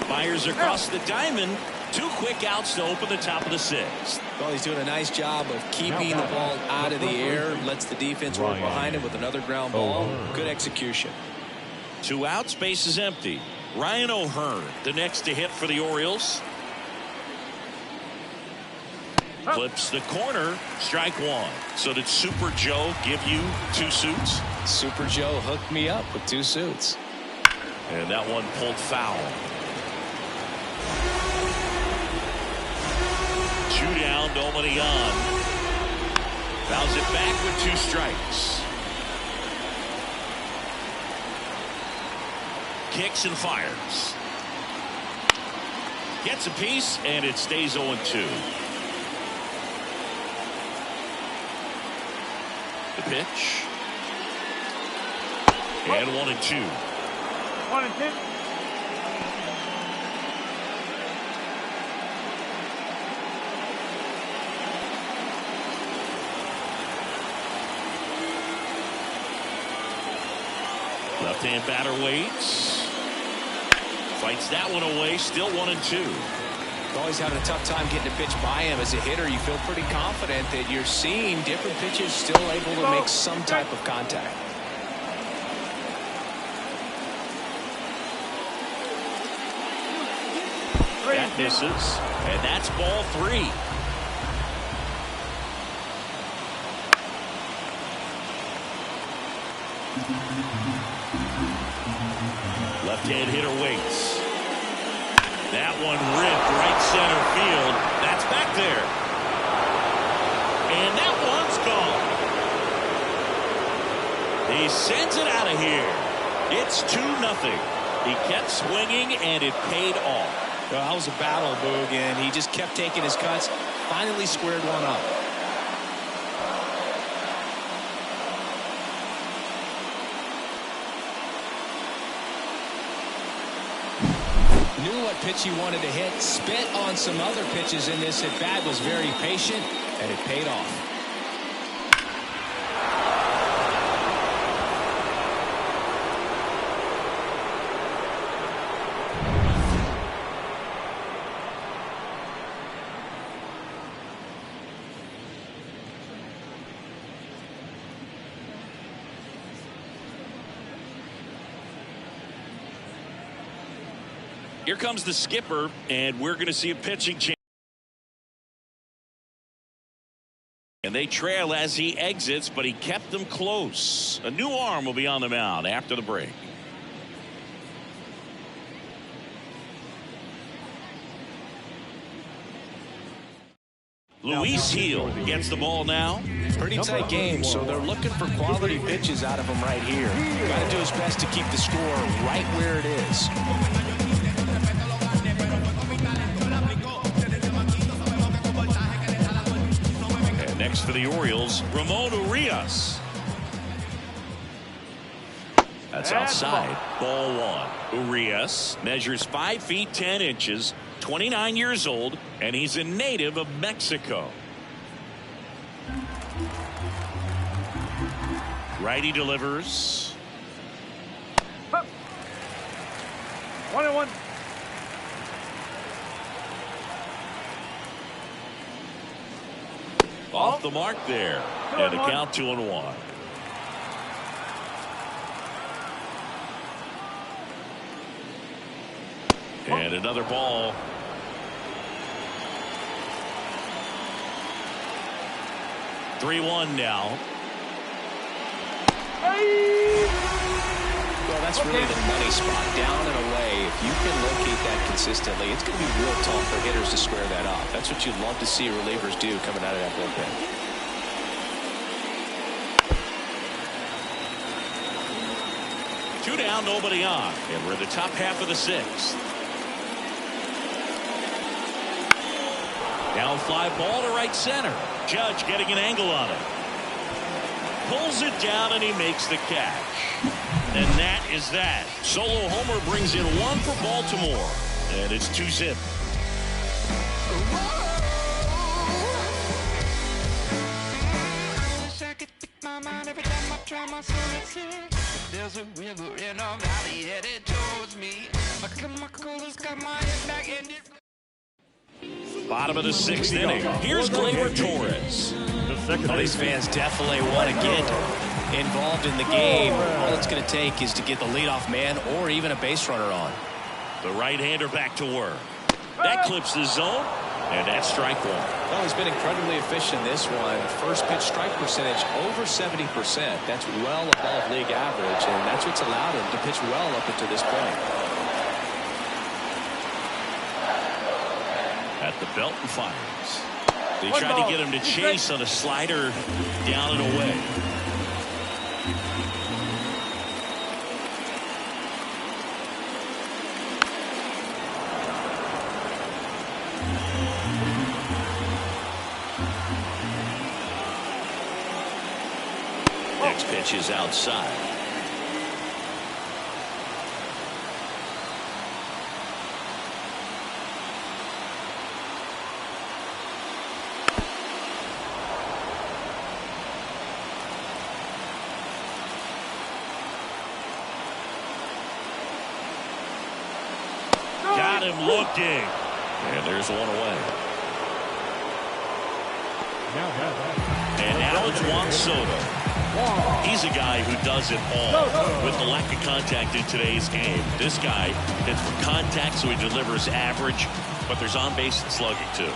S1: Fires across the diamond. 2 quick outs to open the top of the 6th.
S2: Well, he's doing a nice job of keeping the ball out of the air, lets the defense work behind him with another ground ball. Good execution.
S1: 2 outs, base is empty. Ryan O'Hearn, the next to hit for the Orioles. Clips the corner, strike 1. So did Super Joe give you 2 suits?
S2: Super Joe hooked me up with 2 suits.
S1: And that one pulled foul. 2 down, nobody on. Fouls it back with 2 strikes. Kicks and fires. Gets a piece, and it stays 0-2. The pitch. And 1-2.
S4: 1-2.
S1: Left-hand batter waits. Fights that one away. Still 1-2.
S2: Always having a tough time getting a pitch by him. As a hitter, you feel pretty confident that you're seeing different pitches, still able to make some type of contact.
S1: That misses. And that's ball 3. Left-hand hitter waits. That one ripped right center field. That's back there. And that one's gone. He sends it out of here. It's 2-0. He kept swinging, and it paid off.
S2: Well, that was a battle, Boog, and he just kept taking his cuts. Finally squared one up. Knew what pitch he wanted to hit. Spit on some other pitches in this at bat. Was very patient, and it paid off.
S1: Here comes the skipper, and we're going to see a pitching change. And they trail as he exits, but he kept them close. A new arm will be on the mound after the break. Luis Heel gets the ball now.
S2: Pretty tight game, so they're looking for quality pitches out of him right here. Got to do his best to keep the score right where it is.
S1: Next for the Orioles, Ramon Urias. That's outside. Ball 1. Urias measures 5 feet 10 inches, 29 years old, and he's a native of Mexico. Righty delivers.
S4: 1-1.
S1: Off the mark there. And a count 2-1. And another ball. (3-1) now.
S2: Well, that's really the money spot, down and away. If you can locate that consistently, it's going to be real tough for hitters to square that off. That's what you'd love to see relievers do coming out of that bullpen.
S1: 2 down, nobody on, and we're in the top half of the 6th. Now fly ball to right center. Judge getting an angle on it. Pulls it down and he makes the catch. And that is that. Solo homer brings in 1 for Baltimore. And it's 2-zip.
S6: There's a river in a valley headed towards me. My coolest got my head back in it.
S1: Bottom of the 6th inning. Here's Gleyber Torres.
S2: Well, these fans definitely want to get involved in the game. All it's going to take is to get the leadoff man or even a base runner on.
S1: The right-hander back to work. That clips the zone, and that's strike 1.
S2: Well, he's been incredibly efficient this one. First pitch strike percentage over 70%. That's well above league average, and that's what's allowed him to pitch well up until this point.
S1: At the belt and fires. They tried to get him to chase on a slider down and away. Next pitch is outside. Got him looking. And there's one away. And now it's Juan Soto. He's a guy who does it all. With the lack of contact in today's game, this guy hits for contact, so he delivers average, but there's on-base and slugging too.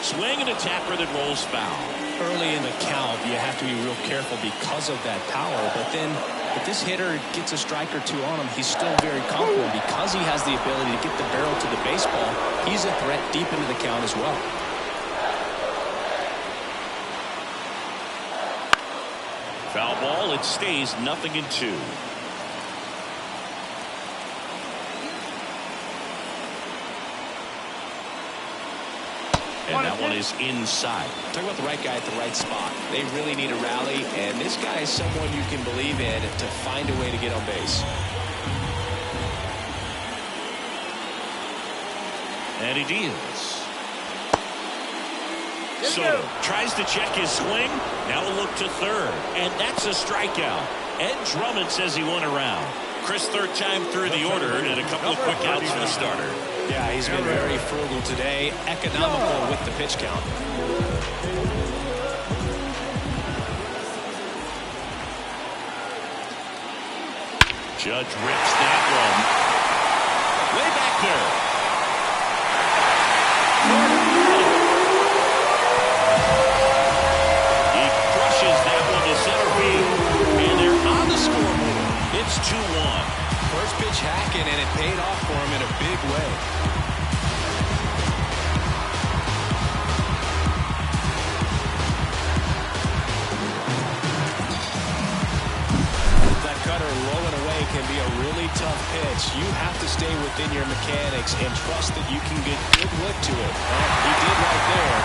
S1: Swing and a tapper that rolls foul.
S2: Early in the count, you have to be real careful because of that power, but then if this hitter gets a strike or two on him, he's still very comfortable because he has the ability to get the barrel to the baseball. He's a threat deep into the count as well.
S1: Foul ball, it stays 0-2. And that one is inside.
S2: Talk about the right guy at the right spot. They really need a rally, and this guy is someone you can believe in to find a way to get on base.
S1: And he deals. Soto tries to check his swing. Now a look to third. And that's a strikeout. Ed Drummond says he won a round. Chris, third time through the order, and a couple of quick outs for the starter.
S2: Yeah, he's been very frugal today. Economical with the pitch count.
S1: Judge rips that one. Way back there. He crushes that one to center field. And they're on the scoreboard. It's 2-1.
S2: First pitch hacking, and it paid off for him in a big way. That cutter low and away can be a really tough pitch. You have to stay within your mechanics and trust that you can get good look to it. He did right there.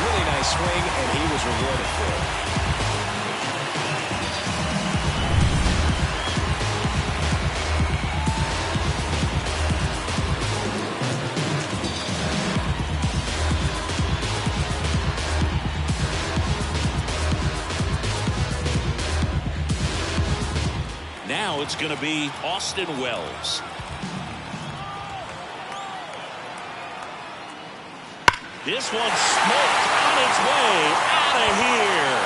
S2: Really nice swing, and he was rewarded for it.
S1: Now now it's going to be Austin Wells. This one smoked on its way out of here.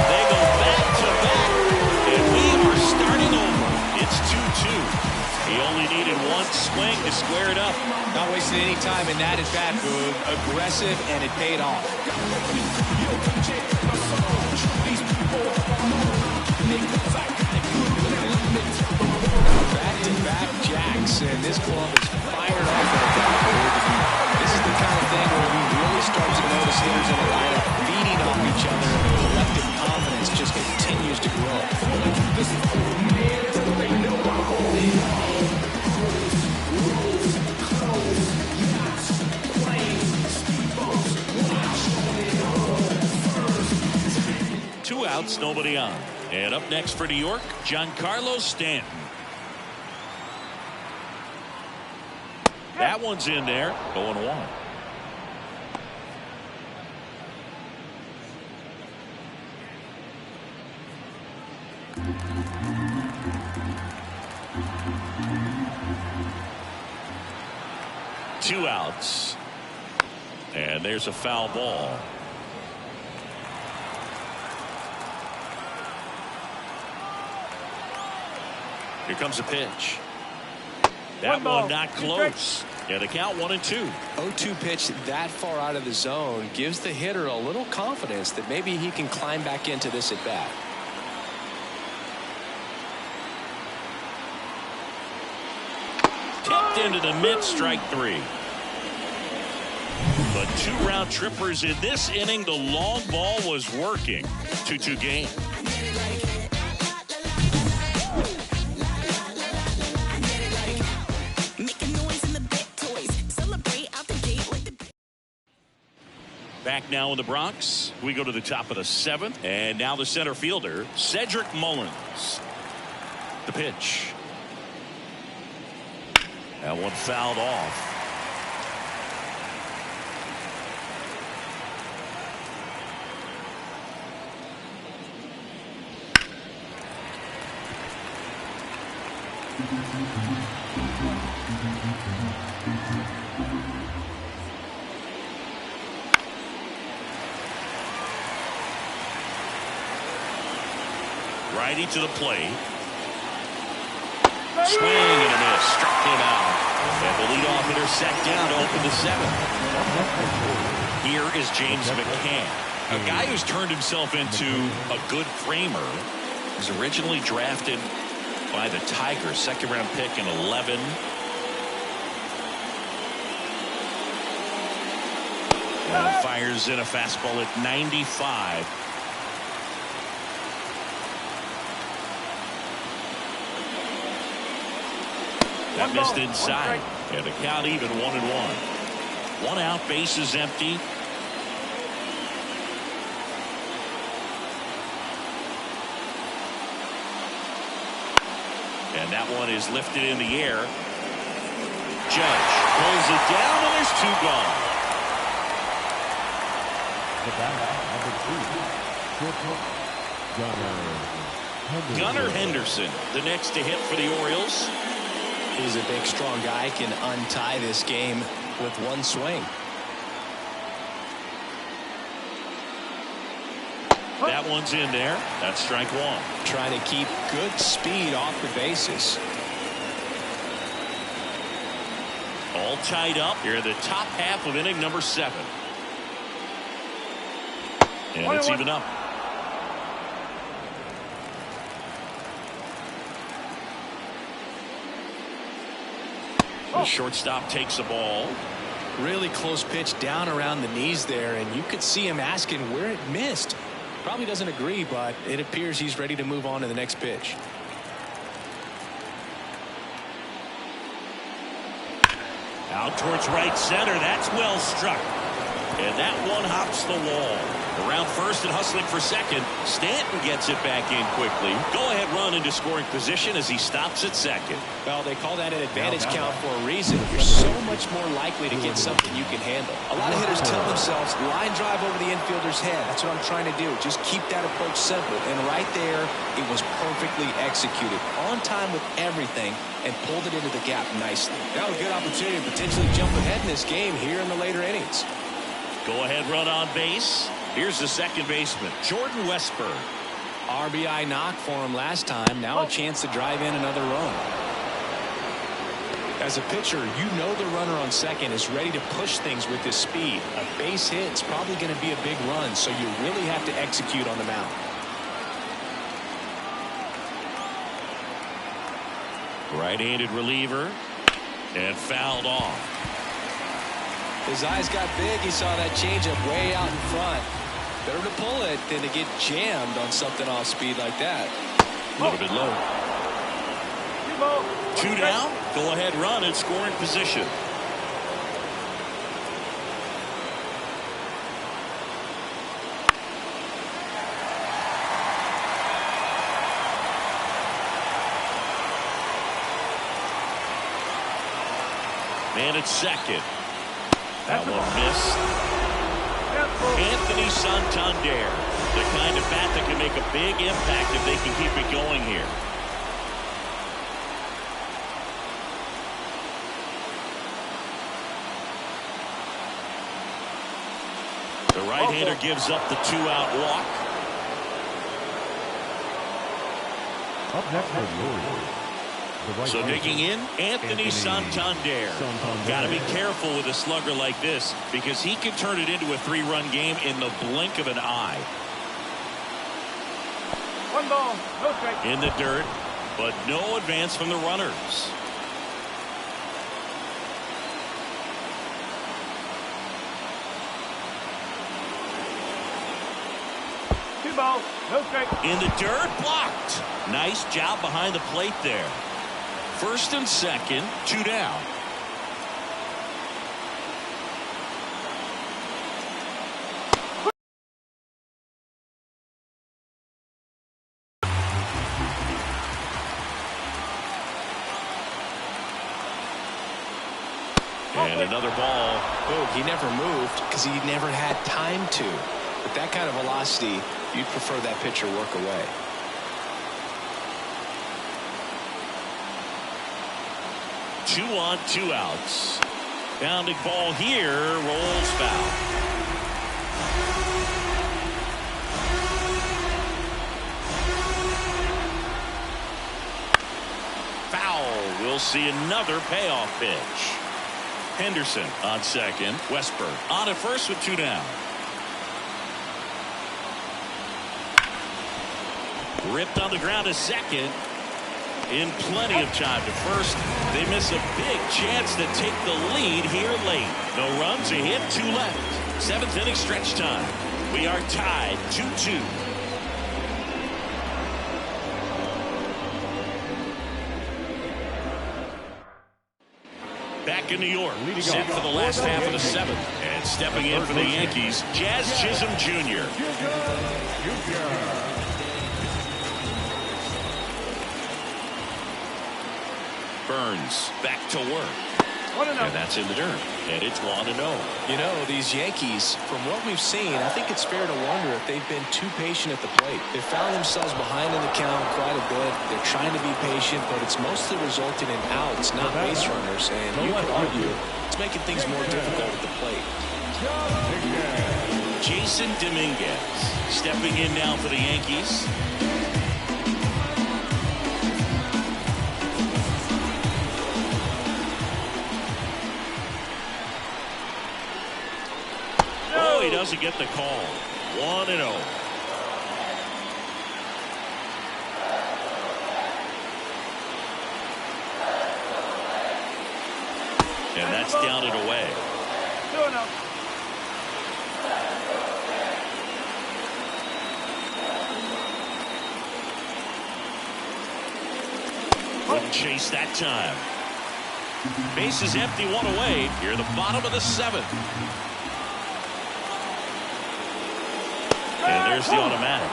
S1: They go back-to-back, and we are starting over. It's 2-2. He only needed one swing to square it up.
S2: Not wasting any time in that at-bat, Boog. Aggressive, and it paid off. Back-to-back jacks, and this club is fired up. This is the kind of thing where you really start to notice hitters in a lineup feeding off each other, and the collective confidence just continues to grow.
S1: Two outs, nobody on. And up next for New York, Giancarlo Stanton. That one's in there, 0-1. Two outs. And there's a foul ball. Here comes a pitch. That one not close. Yeah, the count 1-2.
S2: 0-2 pitch that far out of the zone gives the hitter a little confidence that maybe he can climb back into this at bat.
S1: Tipped into the mid, strike three. But two round trippers in this inning. The long ball was working. 2-2 game. Back now in the Bronx. We go to the top of the seventh. And now the center fielder, Cedric Mullins. The pitch. That one fouled off. Righty to the plate. Swing and a miss. Struck him out. And the leadoff hitter set down to open the seventh. Here is James McCann, a guy who's turned himself into a good framer. He was originally drafted by the Tigers, second round pick in 11. And fires in a fastball at 95. That missed inside. And the count even 1-1. 1 out, base is empty. And that one is lifted in the air. Judge pulls it down, and there's two gone. Gunnar Henderson, the next to hit for the Orioles.
S2: He's a big, strong guy, can untie this game with one swing.
S1: That one's in there. That's strike one.
S2: Trying to keep good speed off the bases.
S1: All tied up here in the top half of inning number 7. And it's even up. The shortstop takes the ball.
S2: Really close pitch down around the knees there, and you could see him asking where it missed. Probably doesn't agree, but it appears he's ready to move on to the next pitch.
S1: Out towards right center. That's well struck. And that one hops the wall. Around first and hustling for second. Stanton gets it back in quickly. Go-ahead run into scoring position as he stops at second.
S2: Well, they call that an advantage count for a reason. You're so much more likely to get something you can handle. A lot of hitters tell themselves, line drive over the infielder's head. That's what I'm trying to do. Just keep that approach simple. And right there, it was perfectly executed. On time with everything and pulled it into the gap nicely. That was a good opportunity to potentially jump ahead in this game here in the later innings.
S1: Go-ahead run on base. Here's the second baseman, Jordan Westburg.
S2: RBI knock for him last time. Now a chance to drive in another run. As a pitcher, you know the runner on second is ready to push things with his speed. A base hit is probably going to be a big run, so you really have to execute on the mound.
S1: Right-handed reliever. And fouled off.
S2: His eyes got big. He saw that changeup way out in front. Better to pull it than to get jammed on something off speed like that.
S1: A little bit low. 2 down. Go ahead run in scoring position. Man at second. That one missed. Anthony Santander, the kind of bat that can make a big impact if they can keep it going here. The right-hander gives up the 2-out walk.
S4: Up next for the Orioles.
S1: So digging in, Anthony Santander. Got to be careful with a slugger like this because he can turn it into a 3-run game in the blink of an eye.
S4: 1 ball, no strike.
S1: In the dirt, but no advance from the runners.
S4: Two balls, no strike.
S1: In the dirt, blocked. Nice job behind the plate there. First and second, 2 down. And another ball.
S2: Oh, he never moved because he never had time to. With that kind of velocity, you'd prefer that pitcher work away.
S1: Two on, 2 outs. Bounding ball here, rolls foul. Foul. We'll see another payoff pitch. Henderson on second. Westburg on at first with 2 down. Ripped on the ground to second. In plenty of time to first. They miss a big chance to take the lead here late. No runs, a hit, 2 left. 7th inning stretch time. We are tied 2-2. Back in New York, set for the last half of the 7th. And stepping in for the Yankees, Jazz Chisholm Jr. Burns back to work. And that's in the dirt. And it's 1-0.
S2: You know, these Yankees, from what we've seen, I think it's fair to wonder if they've been too patient at the plate. They found themselves behind in the count quite a bit. They're trying to be patient, but it's mostly resulting in outs, not base runners. And you could argue it's making things more difficult at the plate.
S1: Jason Dominguez stepping in now for the Yankees. He doesn't get the call. 1-0. And that's down and away.
S4: 2-0.
S1: Wouldn't chase that time. Base is empty, 1 away. Here at the bottom of the 7th. And there's the automatic.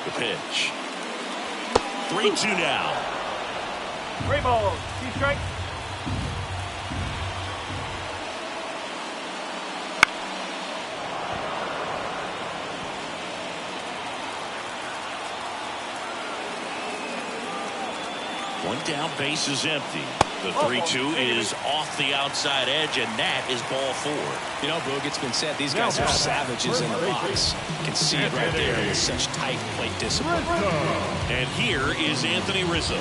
S1: The pitch. 3-2 now.
S4: 3 balls. 2 strikes.
S1: One down, base is empty. The 3-2 is off the outside edge, and that is ball 4.
S2: You know, Boog, it's been said these guys are savages in the box. You can see it right there with such tight plate discipline.
S1: And here is Anthony Rizzo.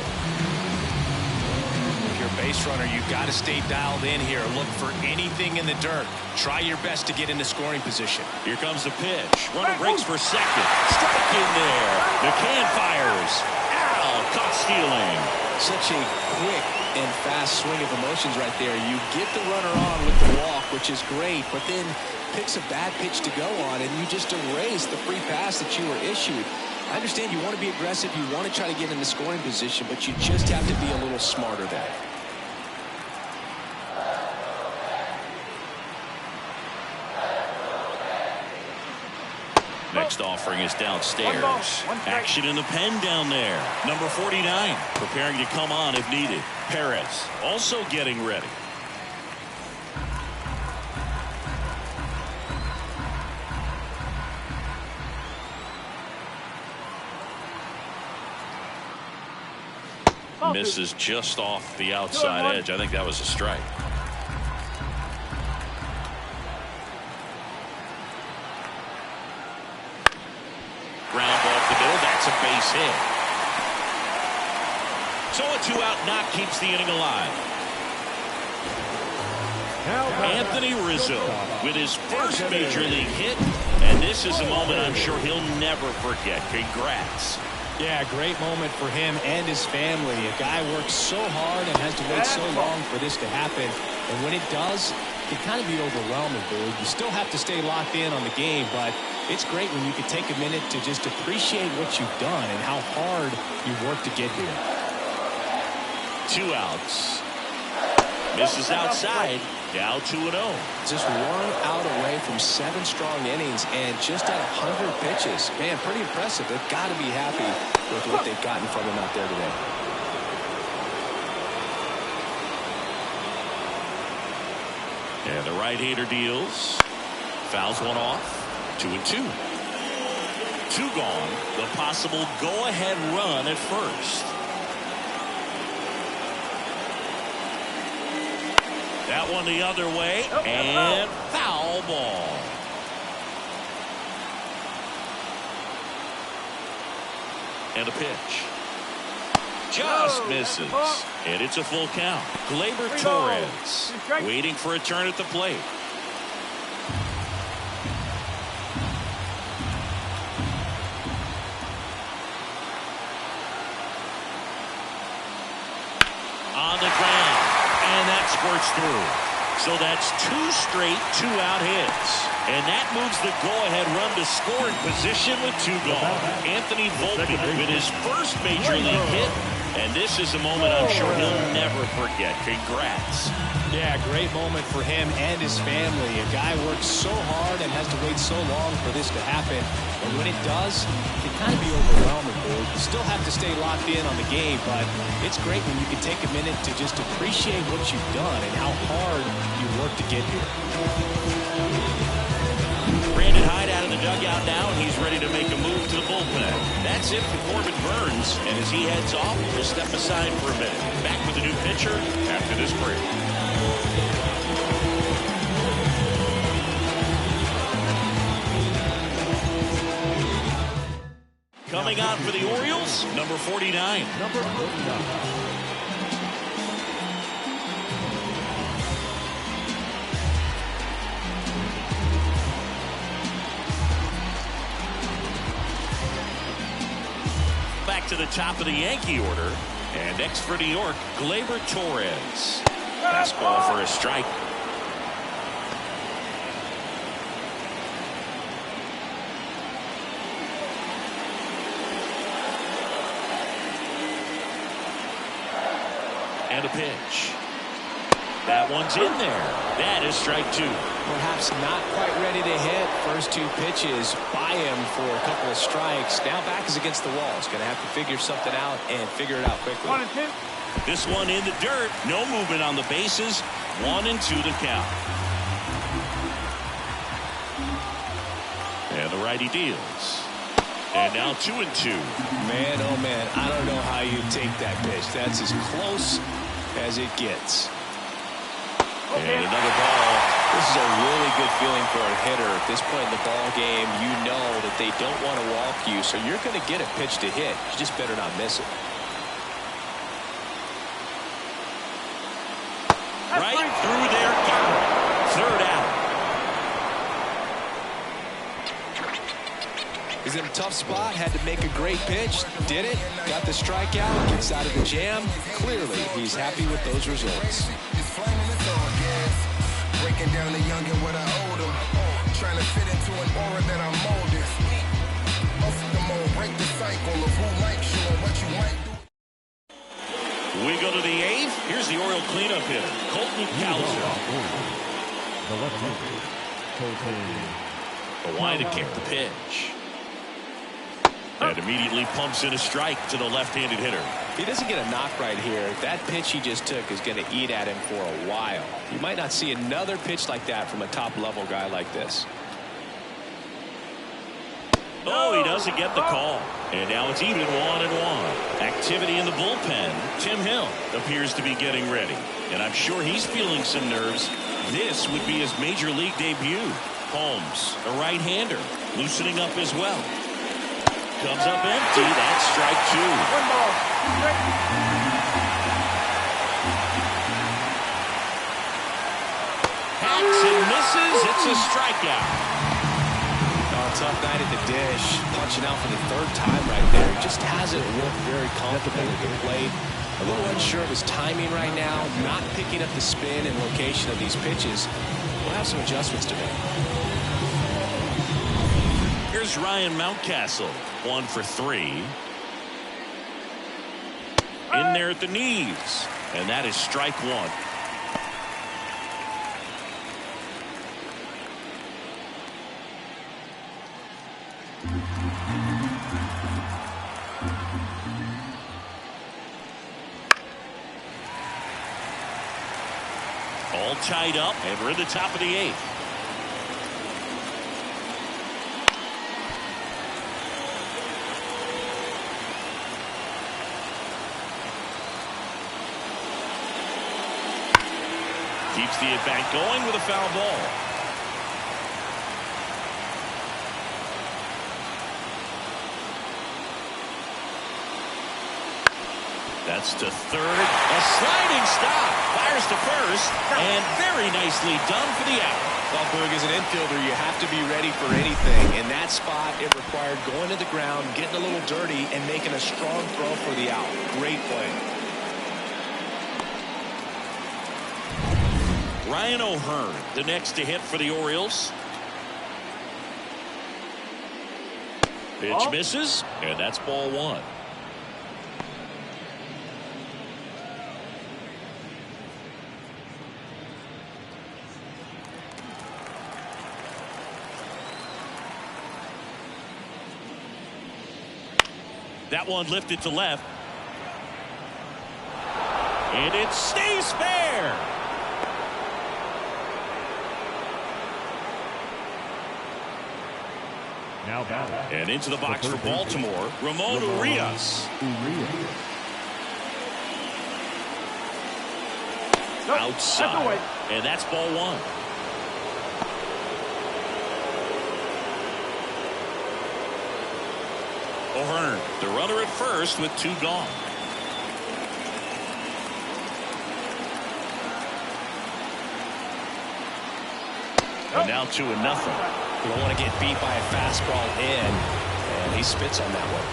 S2: If you're a base runner, you've got to stay dialed in here. Look for anything in the dirt. Try your best to get into scoring position.
S1: Here comes the pitch. Runner breaks for second. Strike in there. McCann fires. Ow, caught stealing.
S2: Such a quick and fast swing of emotions right there. You get the runner on with the walk, which is great, but then picks a bad pitch to go on, and you just erase the free pass that you were issued. I understand you want to be aggressive, you want to try to get in the scoring position, but you just have to be a little smarter there.
S1: Next offering is downstairs. Action in the pen down there. Number 49 preparing to come on if needed. Perez also getting ready. Misses just off the outside edge. I think that was a strike. Ground ball up the middle. That's a base hit. So a 2-out knock keeps the inning alive. Anthony Rizzo with his first major league hit, and this is a moment I'm sure he'll never forget. Congrats.
S2: Yeah, great moment for him and his family. A guy works so hard and has to wait so long for this to happen. And when it does, it can kind of be overwhelming, dude. You still have to stay locked in on the game, but it's great when you can take a minute to just appreciate what you've done and how hard you worked to get here.
S1: 2 outs. Misses outside. Now 2-0.
S2: Just 1 out away from 7 strong innings and just at 100 pitches. Man, pretty impressive. They've got to be happy with what they've gotten from him out there today.
S1: And the right-hander deals. Fouls one off. 2-2. 2 gone. The possible go-ahead run at first. That one the other way, and foul ball. And a pitch. Just misses. And it's a full count. Gleyber Torres waiting for a turn at the plate. On the ground. And that squirts through. So that's 2 straight 2-out hits. And that moves the go-ahead run to scoring position with 2 gone. Anthony Volpe with his first major league hit. And this is a moment I'm sure he'll never forget. Congrats.
S2: Yeah, great moment for him and his family. A guy works so hard and has to wait so long for this to happen. And when it does, it can kind of be overwhelming, dude. You still have to stay locked in on the game, but it's great when you can take a minute to just appreciate what you've done and how hard you worked to get here.
S1: Brandon Hyde out of the dugout now, and he's ready to make a move to the bullpen. That's it for Corbin Burnes, and as he heads off, we'll step aside for a minute. Back with a new pitcher after this break. Coming out for the Orioles, number 49.
S4: Number 49.
S1: Back to the top of the Yankee order. And next for New York, Gleyber Torres. Fastball for a strike. And a pitch. That one's in there. That is strike two.
S2: Perhaps not quite ready to hit. First two pitches by him for a couple of strikes. Now back is against the wall. He's going to have to figure something out and figure it out quickly.
S4: 1-2.
S1: This one in the dirt. No movement on the bases. 1-2 the count. And the righty deals. And now 2-2.
S2: Man, oh man, I don't know how you take that pitch. That's as close as it gets.
S1: And another ball.
S2: This is a really good feeling for a hitter. At this point in the ball game, you know that they don't want to walk you, so you're going to get a pitch to hit. You just better not miss it.
S1: Right through there. Got it. Third out.
S2: He's in a tough spot, had to make a great pitch, did it, got the strikeout, gets out of the jam. Clearly, he's happy with those results.
S7: Breaking down the young and what I owe them. Trying to fit into an aura that I'm molded. Off the mold, break the cycle of who likes you and what you might do.
S1: We go to the eighth. Here's the Oriole cleanup hitter, Colton Cowser.
S4: The left-hander, Colton.
S1: The Weidecker, the pitch. And immediately pumps in a strike to the left-handed hitter.
S2: He doesn't get a knock right here. That pitch he just took is going to eat at him for a while. You might not see another pitch like that from a top-level guy like this.
S1: Oh, he doesn't get the call. And now it's even 1-1. Activity in the bullpen. Tim Hill appears to be getting ready. And I'm sure he's feeling some nerves. This would be his major league debut. Holmes, a right-hander, loosening up as well. Comes up empty. That's strike two.
S4: 1 ball.
S1: Hacks and misses. It's a strikeout.
S2: Oh, tough night at the dish. Punching out for the third time right there. Just hasn't looked very comfortable at the plate. A little unsure of his timing right now. Not picking up the spin and location of these pitches. We'll have some adjustments to make.
S1: Here's Ryan Mountcastle. 1 for 3. In there at the knees. And that is strike one. All tied up, and we're in the top of the eighth. Keeps the at-bat going with a foul ball. That's to third. A sliding stop. Fires to first. And very nicely done for the out.
S2: Well, Boog, as an infielder, you have to be ready for anything. In that spot, it required going to the ground, getting a little dirty, and making a strong throw for the out. Great play.
S1: Ryan O'Hearn, the next to hit for the Orioles. Pitch misses, and that's ball one. That one lifted to left. And it stays fair.
S4: Now batting.
S1: And into the box for Baltimore, Ramon Urias. Outside. And that's ball one. O'Hearn, the runner at first with 2 gone. And now 2-0.
S2: You don't want to get beat by a fastball in, and he spits on that one.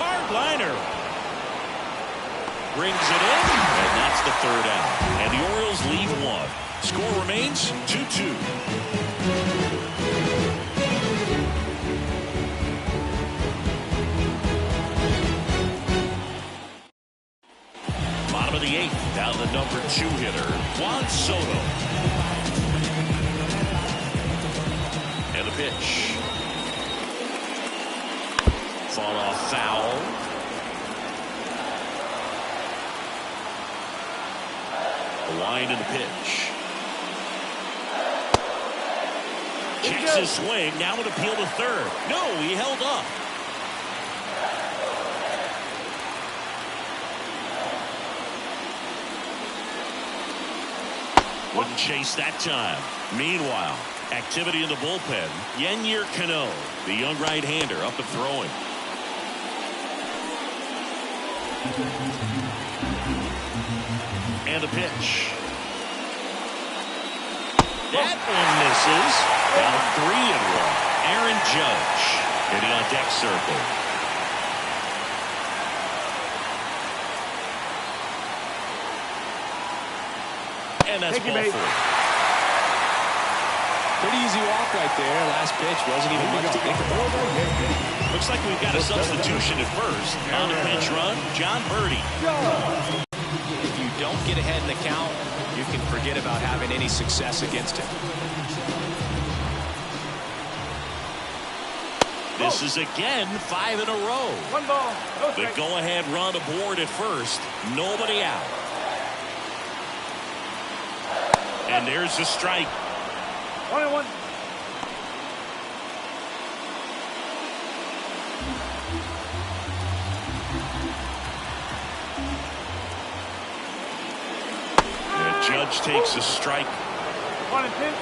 S1: Hard liner. Brings it in, and that's the third out. And the Orioles lead 1. Score remains 2-2. Bottom of the 8th. Now the number 2 hitter, Juan Soto. And the pitch. Fought off foul. The line in the pitch. Checks his swing. Now an appeal to third. No, he held up. Wouldn't chase that time. Meanwhile, activity in the bullpen. Yennier Cano, the young right-hander, up and throwing. And the pitch. That one misses. Now 3-1. Aaron Judge hitting on deck circle. And that's ball 4.
S2: Pretty easy walk right there. Last pitch wasn't even much to think about.
S1: Looks like we've got a substitution at first. On the pinch run, John Birdie.
S2: If you don't get ahead in the count, you can forget about having any success against him.
S1: This is again 5 in a row.
S4: 1 ball. No
S1: The
S4: strike.
S1: go-ahead run aboard at first. Nobody out. And there's the strike.
S4: 1-1.
S1: And Judge takes a strike.
S4: 1-2.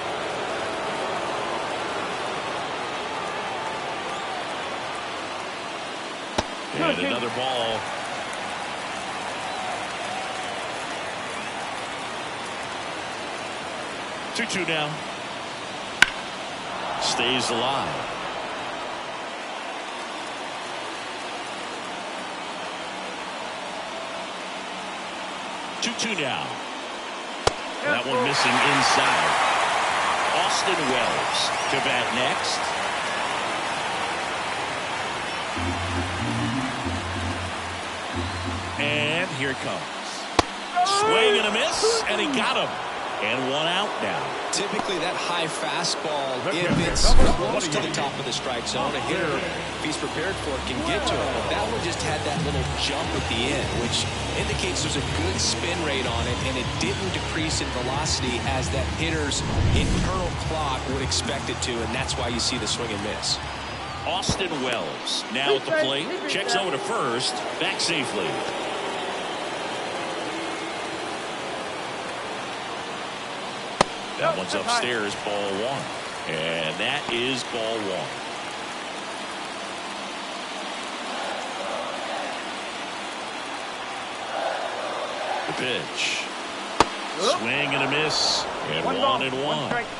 S1: And another ball. Two now. Stays alive. Two now. That one missing inside. Austin Wells to bat next. And here it comes. Swing and a miss, and he got him. And 1 out now.
S2: Typically, that high fastball, if it's close to the top of the strike zone, a hitter, if he's prepared for it, can get to it. But that one just had that little jump at the end, which indicates there's a good spin rate on it, and it didn't decrease in velocity as that hitter's internal clock would expect it to, and that's why you see the swing and miss.
S1: Austin Wells now at the plate. Checks over to first. Back safely. That one's upstairs, ball 1. And that is ball 1. The pitch. Swing and a miss. And 1-1.
S4: Strike.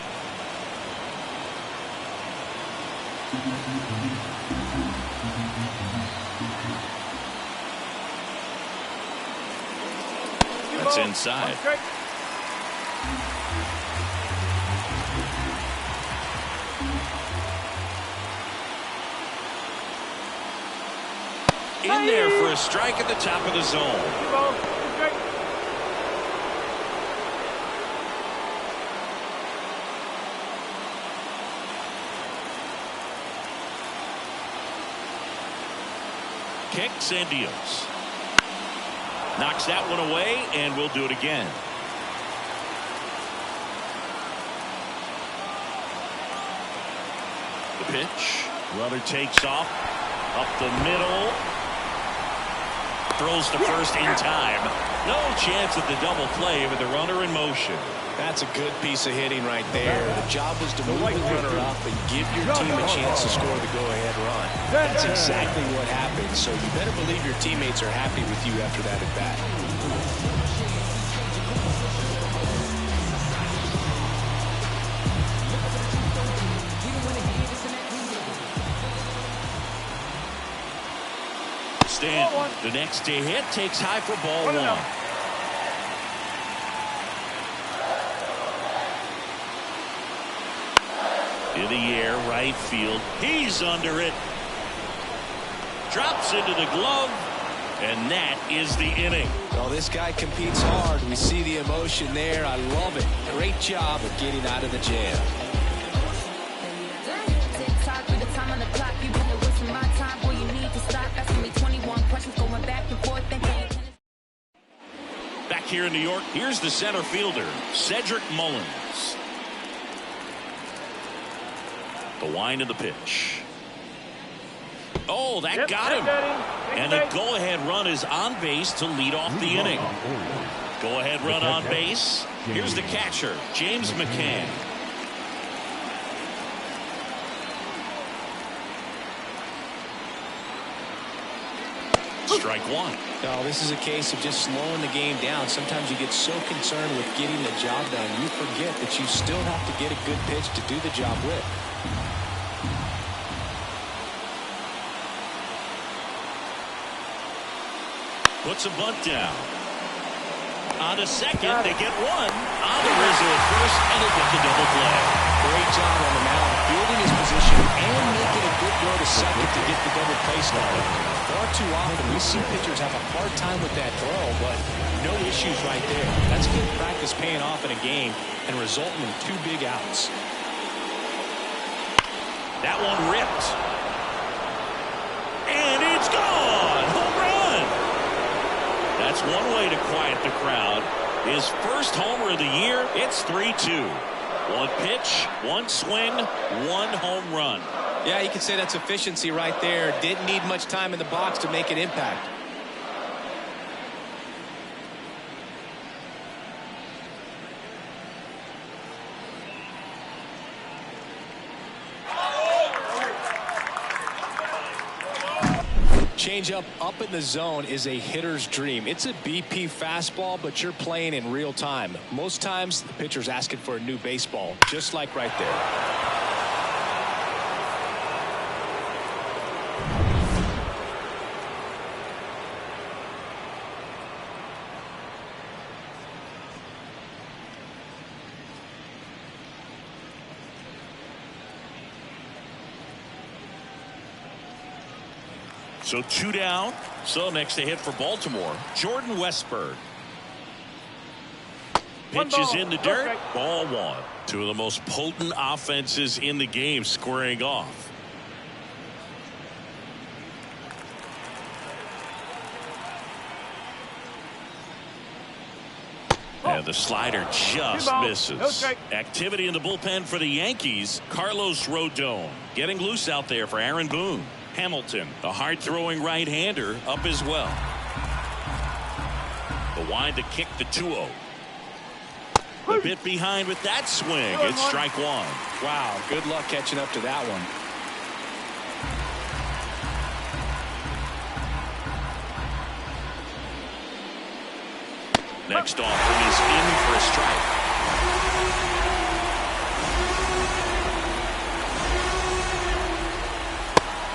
S1: That's inside. In there for a strike at the top of the zone. Kicks and deals. Knocks that one away, and we'll do it again. The pitch. Runner takes off. Up the middle. Throws to first in time. No chance at the double play with the runner in motion.
S2: That's a good piece of hitting right there. The job was to move the runner up and give your team a chance to score the go-ahead run. That's exactly what happened, so you better believe your teammates are happy with you after that at bat.
S1: Stanton, the next to hit, takes high for ball 1. In the air, right field. He's under it. Drops into the glove. And that is the inning.
S2: Well, this guy competes hard. We see the emotion there. I love it. Great job of getting out of the jam.
S1: Back here in New York, here's the center fielder, Cedric Mullins. The wind of the pitch. Oh, that got him. And the go-ahead run is on base to lead off the inning. Go-ahead run on base. Here's the catcher, James McCann. Strike one.
S2: No, this is a case of just slowing the game down. Sometimes you get so concerned with getting the job done, you forget that you still have to get a good pitch to do the job with.
S1: Puts a bunt down. On to second, they get one. On to Rizzo at first, and they get the double play.
S2: Great job on the mound, fielding his position and making a good throw to second to get the double play started. Far too often, we see pitchers have a hard time with that throw, but no issues right there. That's good practice paying off in a game and resulting in 2 big outs.
S1: That one ripped. And it's gone. Home run. That's one way to quiet the crowd. His first homer of the year. It's 3-2. One pitch, one swing, one home run.
S2: Yeah, you can say that's efficiency right there. Didn't need much time in the box to make an impact. Changeup up in the zone is a hitter's dream. It's a BP fastball, but you're playing in real time. Most times, the pitcher's asking for a new baseball, just like right there.
S1: So 2 down. So next to hit for Baltimore, Jordan Westburg. Pitches in the dirt. Ball one. Two of the most potent offenses in the game squaring off. And the slider just misses. Activity in the bullpen for the Yankees. Carlos Rodon getting loose out there for Aaron Boone. Hamilton, the hard-throwing right-hander, up as well. The wind to kick the 2-0. A bit behind with that swing. It's strike one.
S2: Wow, good luck catching up to that one.
S1: Next offering is in for a strike.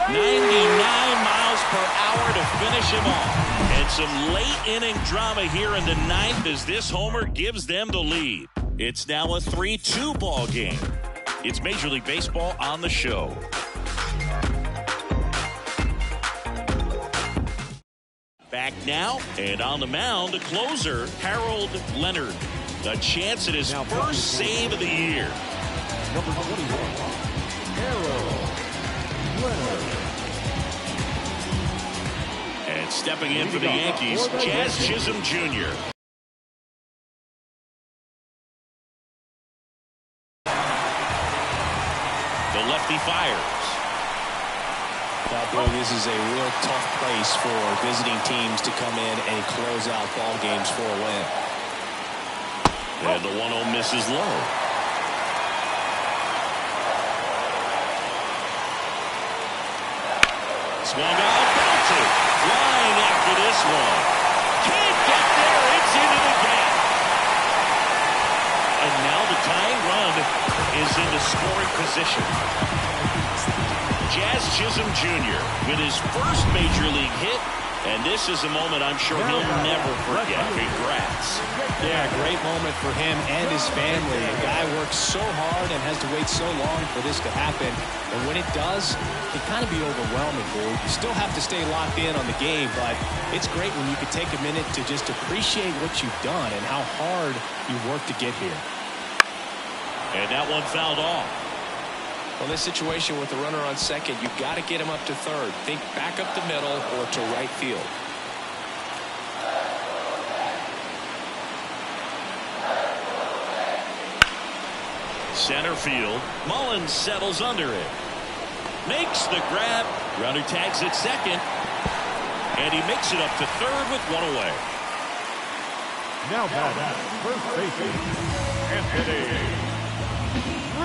S1: .99 miles per hour to finish him off. And some late inning drama here in the ninth as this homer gives them the lead. It's now a 3-2 ball game. It's Major League Baseball on the show. Back now, and on the mound, the closer, Harold Leonard. A chance at his first save of the year.
S4: Number 21, Harold Leonard.
S1: And stepping in for the Yankees, Jazz Chisholm Jr. The lefty fires.
S2: Now, boy, this is a real tough place for visiting teams to come in and close out ball games for a win.
S1: And the 1-0 misses low. Swung on, belted. Flying after this one. Can't get there. It's into the gap. And now the tying run is into scoring position. Jazz Chisholm Jr. with his first major league hit And this is a moment I'm sure he'll never forget. Congrats.
S2: Yeah, great moment for him and his family. The guy works so hard and has to wait so long for this to happen. And when it does, it can kind of be overwhelming, dude. You still have to stay locked in on the game, but it's great when you can take a minute to just appreciate what you've done and how hard you worked to get here.
S1: And that one fouled off.
S8: Well, this situation with the runner on second, you've got to get him up to third. Think back up the middle or to right field.
S1: Center field. Mullins settles under it. Makes the grab. Runner tags at second. And he makes it up to third with one away.
S4: Now batting, first baseman, Anthony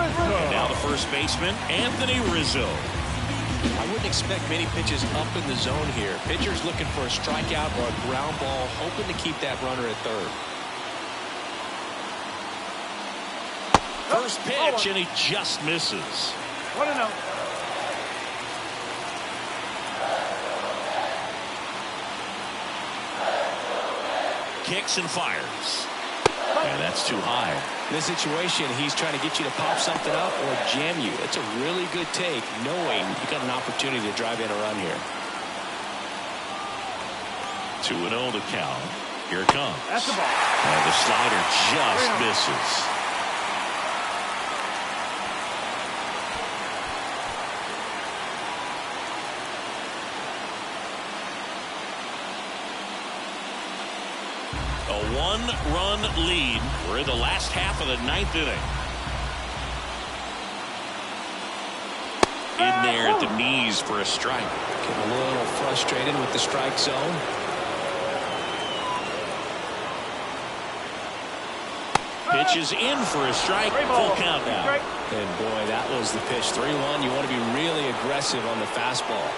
S4: Rizzo.
S1: And now the first baseman, Anthony Rizzo.
S8: I wouldn't expect many pitches up in the zone here. Pitcher's looking for a strikeout or a ground ball, hoping to keep that runner at third.
S1: First pitch, and he just misses.
S4: 1-0.
S1: Kicks and fires. And that's too high.
S8: In this situation, he's trying to get you to pop something up or jam you. It's a really good take, knowing you got an opportunity to drive in a run here.
S1: 2-0 the count. Here it comes.
S4: That's the ball.
S1: And the slider just misses. A one-run lead. We're in the last half of the ninth inning. In there at the knees for a strike.
S8: Getting a little frustrated with the strike zone.
S1: Pitches in for a strike. Full count now.
S8: And boy, that was the pitch. 3-1. You want to be really aggressive on the fastball.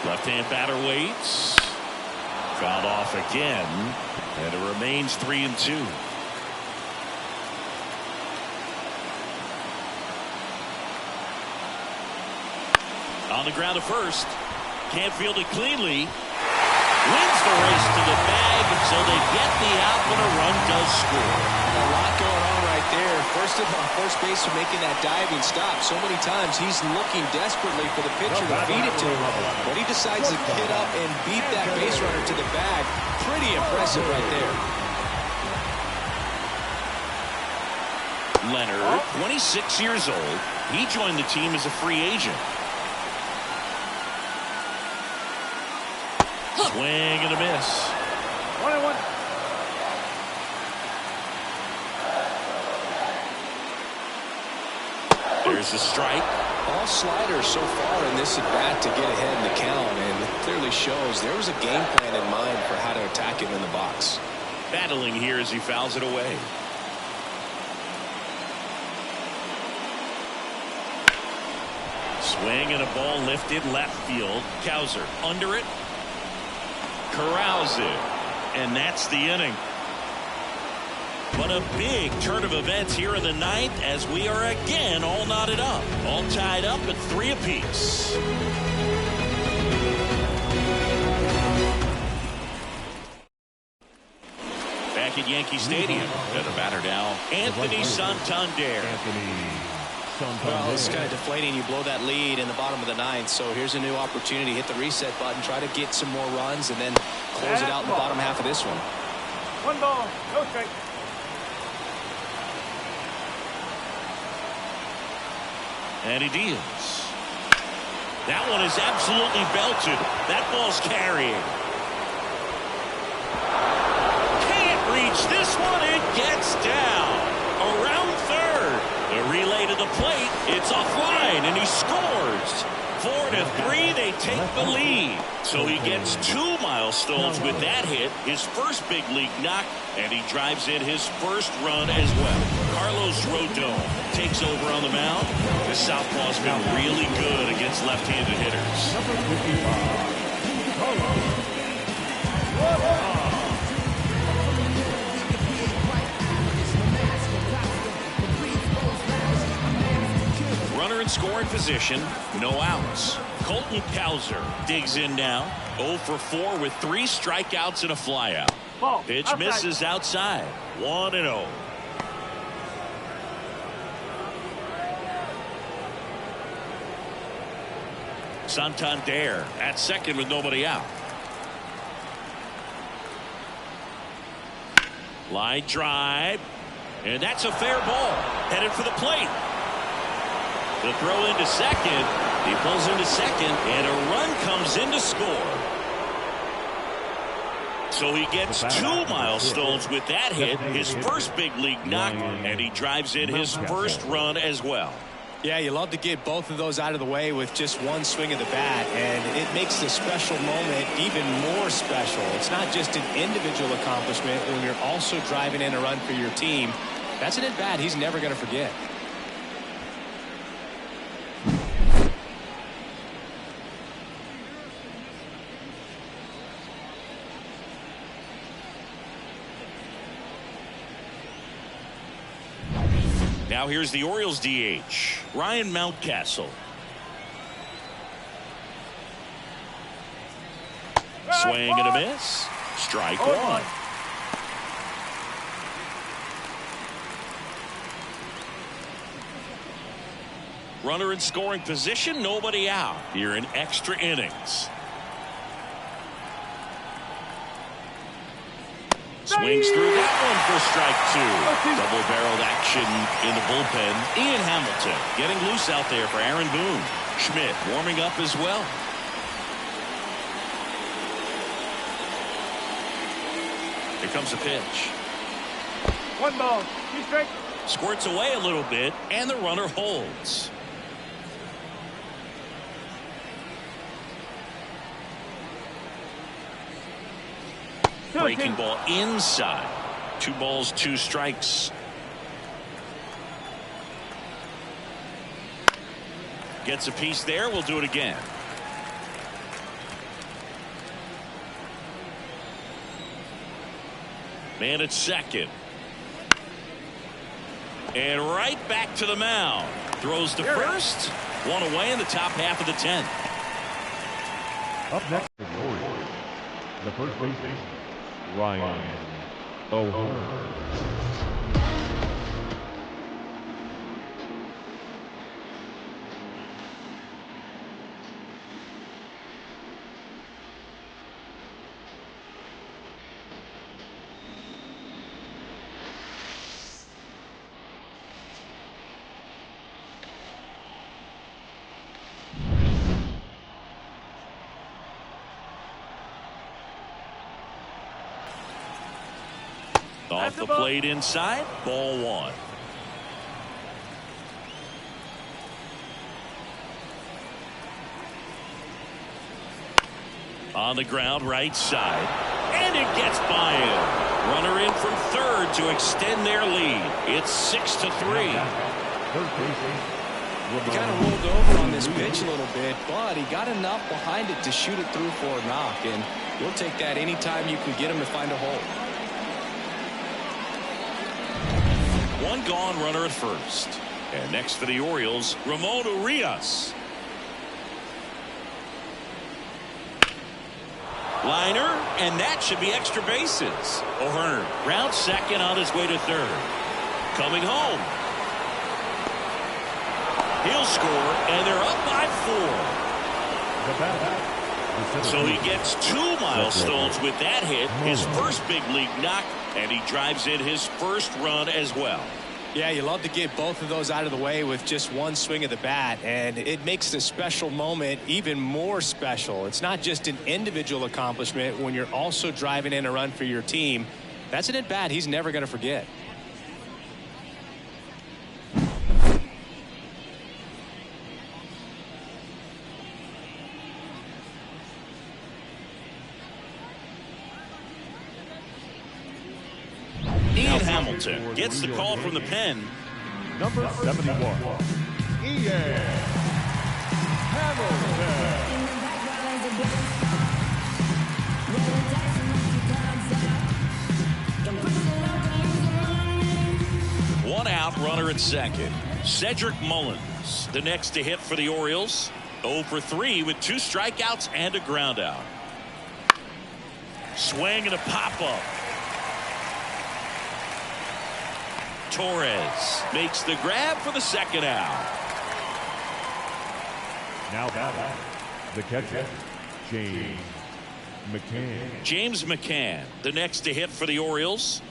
S1: Left-hand batter waits. Fouled off again. And it remains 3-2. On the ground at first. Can't field it cleanly. Wins the race to the bag, so they get the out when a run does score.
S8: A lot going on right there. First of all, first baseman making that diving stop. So many times he's looking desperately for the pitcher to feed it to him. But he decides to get up and beat that base runner to the bag. Pretty impressive right there.
S1: Leonard, 26 years old. He joined the team as a free agent. Swing and a miss.
S4: 1-1.
S1: There's the strike.
S8: All sliders so far in this at-bat to get ahead in the count, and it clearly shows there was a game plan in mind for how to attack him in the box.
S1: Battling here as he fouls it away. Swing and a ball lifted left field. Cowser under it. Corrals it. And that's the inning. But a big turn of events here in the ninth as we are again all knotted up. All tied up at 3 apiece. Back at Yankee Stadium. And the batter now, Anthony Santander.
S8: Well, it's kind of deflating. You blow that lead in the bottom of the ninth. So here's a new opportunity. Hit the reset button. Try to get some more runs and then close it out in the bottom half of this one.
S4: 1 ball, no strike.
S1: And he deals. That one is absolutely belted. That ball's carrying. Can't reach this one. It gets down. Around third. The relay to the plate. It's offline, and he scores. 4-3, they take the lead. So he gets 2 milestones with that hit, his first big league knock, and he drives in his first run as well. Carlos Rodon takes over on the mound. The southpaw's been really good against left-handed hitters. Runner in in scoring position, no outs. Colton Cowser digs in now. 0 for 4 with 3 strikeouts and a flyout. Pitch misses outside. 1-0. Santander at second with nobody out. Line drive. And that's a fair ball. Headed for the plate. The throw into second. He pulls into second. And a run comes in to score. So he gets 2 milestones with that hit. His first big league knock. And he drives in his first run as well.
S2: Yeah, you love to get both of those out of the way with just one swing of the bat, and it makes the special moment even more special. It's not just an individual accomplishment when you're also driving in a run for your team. That's an at-bat he's never going to forget.
S1: Now here's the Orioles DH, Ryan Mountcastle. Swing and a miss. Strike one. Runner in scoring position, nobody out. Here in extra innings. Swings through that one for strike 2. Double-barreled action in the bullpen. Ian Hamilton getting loose out there for Aaron Boone. Schmidt warming up as well. Here comes a pitch.
S4: 1 ball. 2 strikes.
S1: Squirts away a little bit, and the runner holds. Breaking ball inside. 2 balls, 2 strikes. Gets a piece there. We'll do it again. Man at second. And right back to the mound. Throws to first. 1 away in the top half of the 10th.
S4: Up next, the Orioles. The first baseman, Ryan O'Hearn.
S1: Off the plate inside, ball 1. On the ground, right side. And it gets by him. Runner in from third to extend their lead. It's 6-3.
S2: He kind of rolled over on this pitch a little bit, but he got enough behind it to shoot it through for a knock. And you'll take that anytime you can get him to find a hole.
S1: 1 gone, runner at first. And next for the Orioles, Ramon Urias. Liner, and that should be extra bases. O'Hearn round second on his way to third. Coming home. He'll score, and they're up by 4. So he gets 2 milestones with that hit, his first big league knock, and he drives in his first run as well.
S2: Yeah, you love to get both of those out of the way with just one swing of the bat, and it makes the special moment even more special. It's not just an individual accomplishment when you're also driving in a run for your team. That's an at-bat he's never going to forget.
S1: Ian Hamilton gets the call from the pen.
S4: Number 71, Ian Hamilton.
S1: 1 out, runner at second. Cedric Mullins Torres, the next to hit for the Orioles. 0 for 3 with 2 strikeouts and a ground out. Swing and a pop-up. Torres makes the grab for the second out.
S4: Now batting, the catcher, James McCann.
S1: James McCann, the next to hit for the Orioles.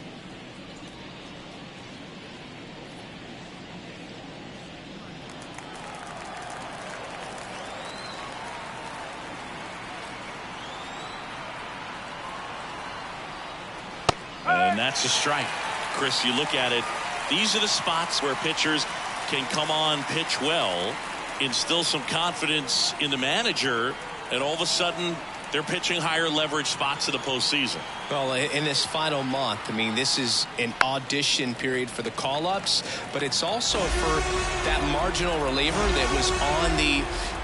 S1: And that's a strike. Chris, you look at it, these are the spots where pitchers can come on, pitch well, instill some confidence in the manager, and all of a sudden they're pitching higher leverage spots of the postseason.
S2: Well, in this final month, I mean, this is an audition period for the call-ups, but it's also for that marginal reliever that was on the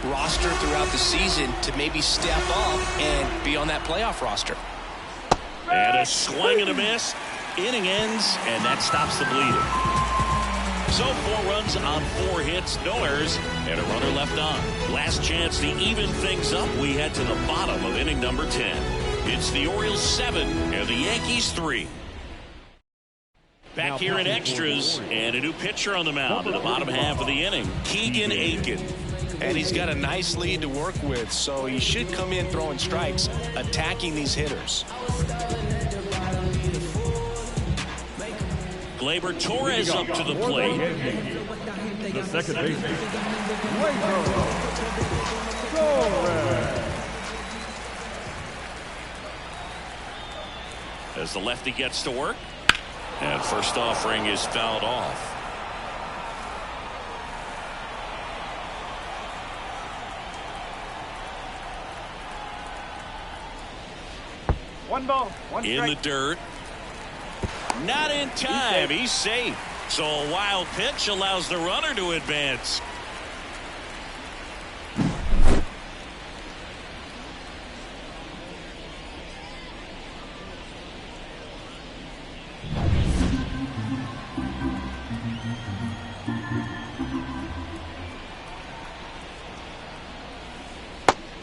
S2: roster throughout the season to maybe step up and be on that playoff roster.
S1: And a swing and a miss. Inning ends, and that stops the bleeding. So 4 runs on 4 hits, no errors, and a runner left on. Last chance to even things up. We head to the bottom of inning number 10. It's the Orioles 7 and the Yankees 3. Back here in extras, and a new pitcher on the mound in the bottom half of the inning, Keegan Aiken.
S2: And he's got a nice lead to work with, so he should come in throwing strikes, attacking these hitters.
S1: Gleyber Torres up to the plate.
S4: The second baseman, Torres.
S1: As the lefty gets to work, and first offering is fouled off.
S4: One ball, one
S1: in
S4: strike.
S1: the dirt. Not in time. He's safe. So a wild pitch allows the runner to advance.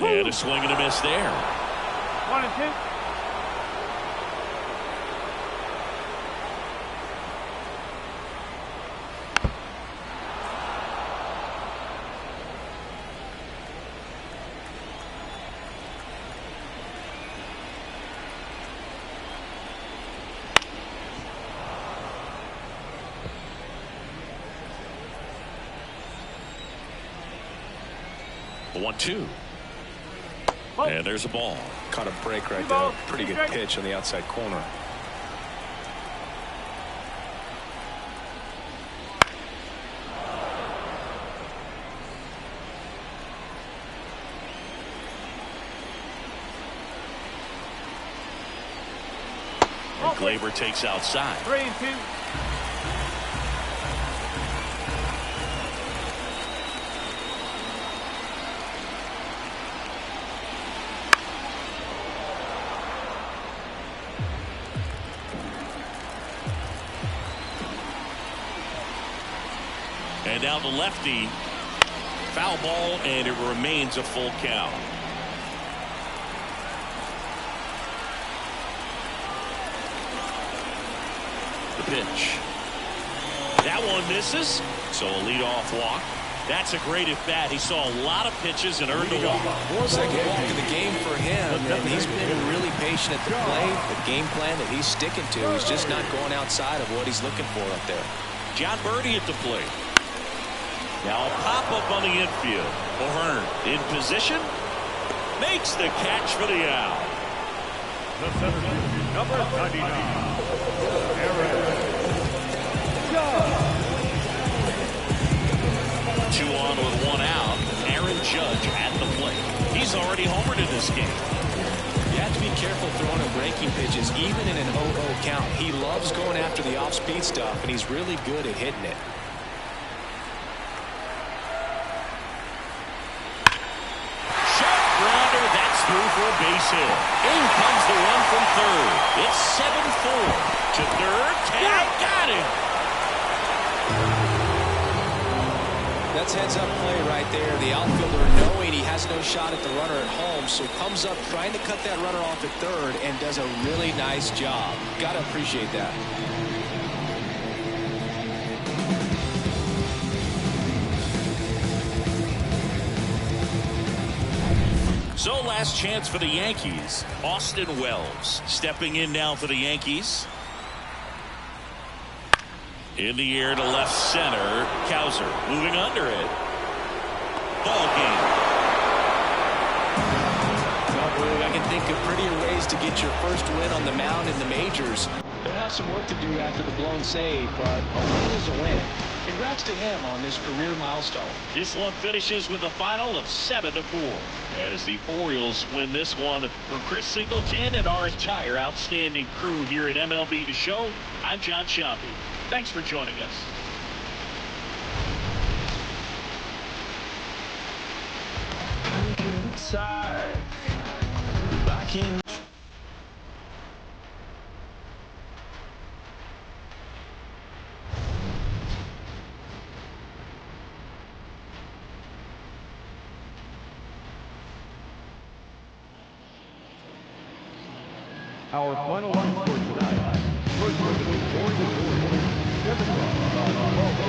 S1: And a swing and a miss there.
S4: 1 and 2.
S1: The 1-2. And there's a ball.
S2: Caught a break right there. Pretty good pitch on the outside corner.
S1: And Gleyber takes outside.
S4: 3 and 2.
S1: And now the lefty. Foul ball, and it remains a full count. The pitch. That one misses. So a leadoff walk. That's a great at bat. He saw a lot of pitches and earned a walk.
S2: Second walk of the game for him, and he's been really patient at the plate. The game plan that he's sticking to, he's just not going outside of what he's looking for up there.
S1: John Birdie at the plate. Now a pop-up on the infield. O'Hearn in position. Makes the catch for the out.
S4: The center, number 99, Aaron Judge.
S1: 2 on with 1 out. Aaron Judge at the plate. He's already homered in this game.
S2: You have to be careful throwing him breaking pitches, even in an 0-0 count. He loves going after the off-speed stuff, and he's really good at hitting it.
S1: Through for a base hit. In comes the run from third. It's 7-4 to third. Tag got him.
S8: That's heads-up play right there. The outfielder knowing he has no shot at the runner at home, so comes up trying to cut that runner off at third and does a really nice job. Got to appreciate that.
S1: So last chance for the Yankees. Austin Wells stepping in now for the Yankees. In the air to left center. Cowser moving under it. Ball game.
S8: Well, Boog, I can think of prettier ways to get your first win on the mound in the majors.
S2: He'll have some work to do after the blown save, but a win is a win. Congrats to him on this career milestone.
S3: This one finishes with a final of 7-4. As the Orioles win this one, from Chris Singleton and our entire outstanding crew here at MLB The Show, I'm John Shelby. Thanks for joining us.
S4: Our final line for tonight. First with the Orioles, 7 runs.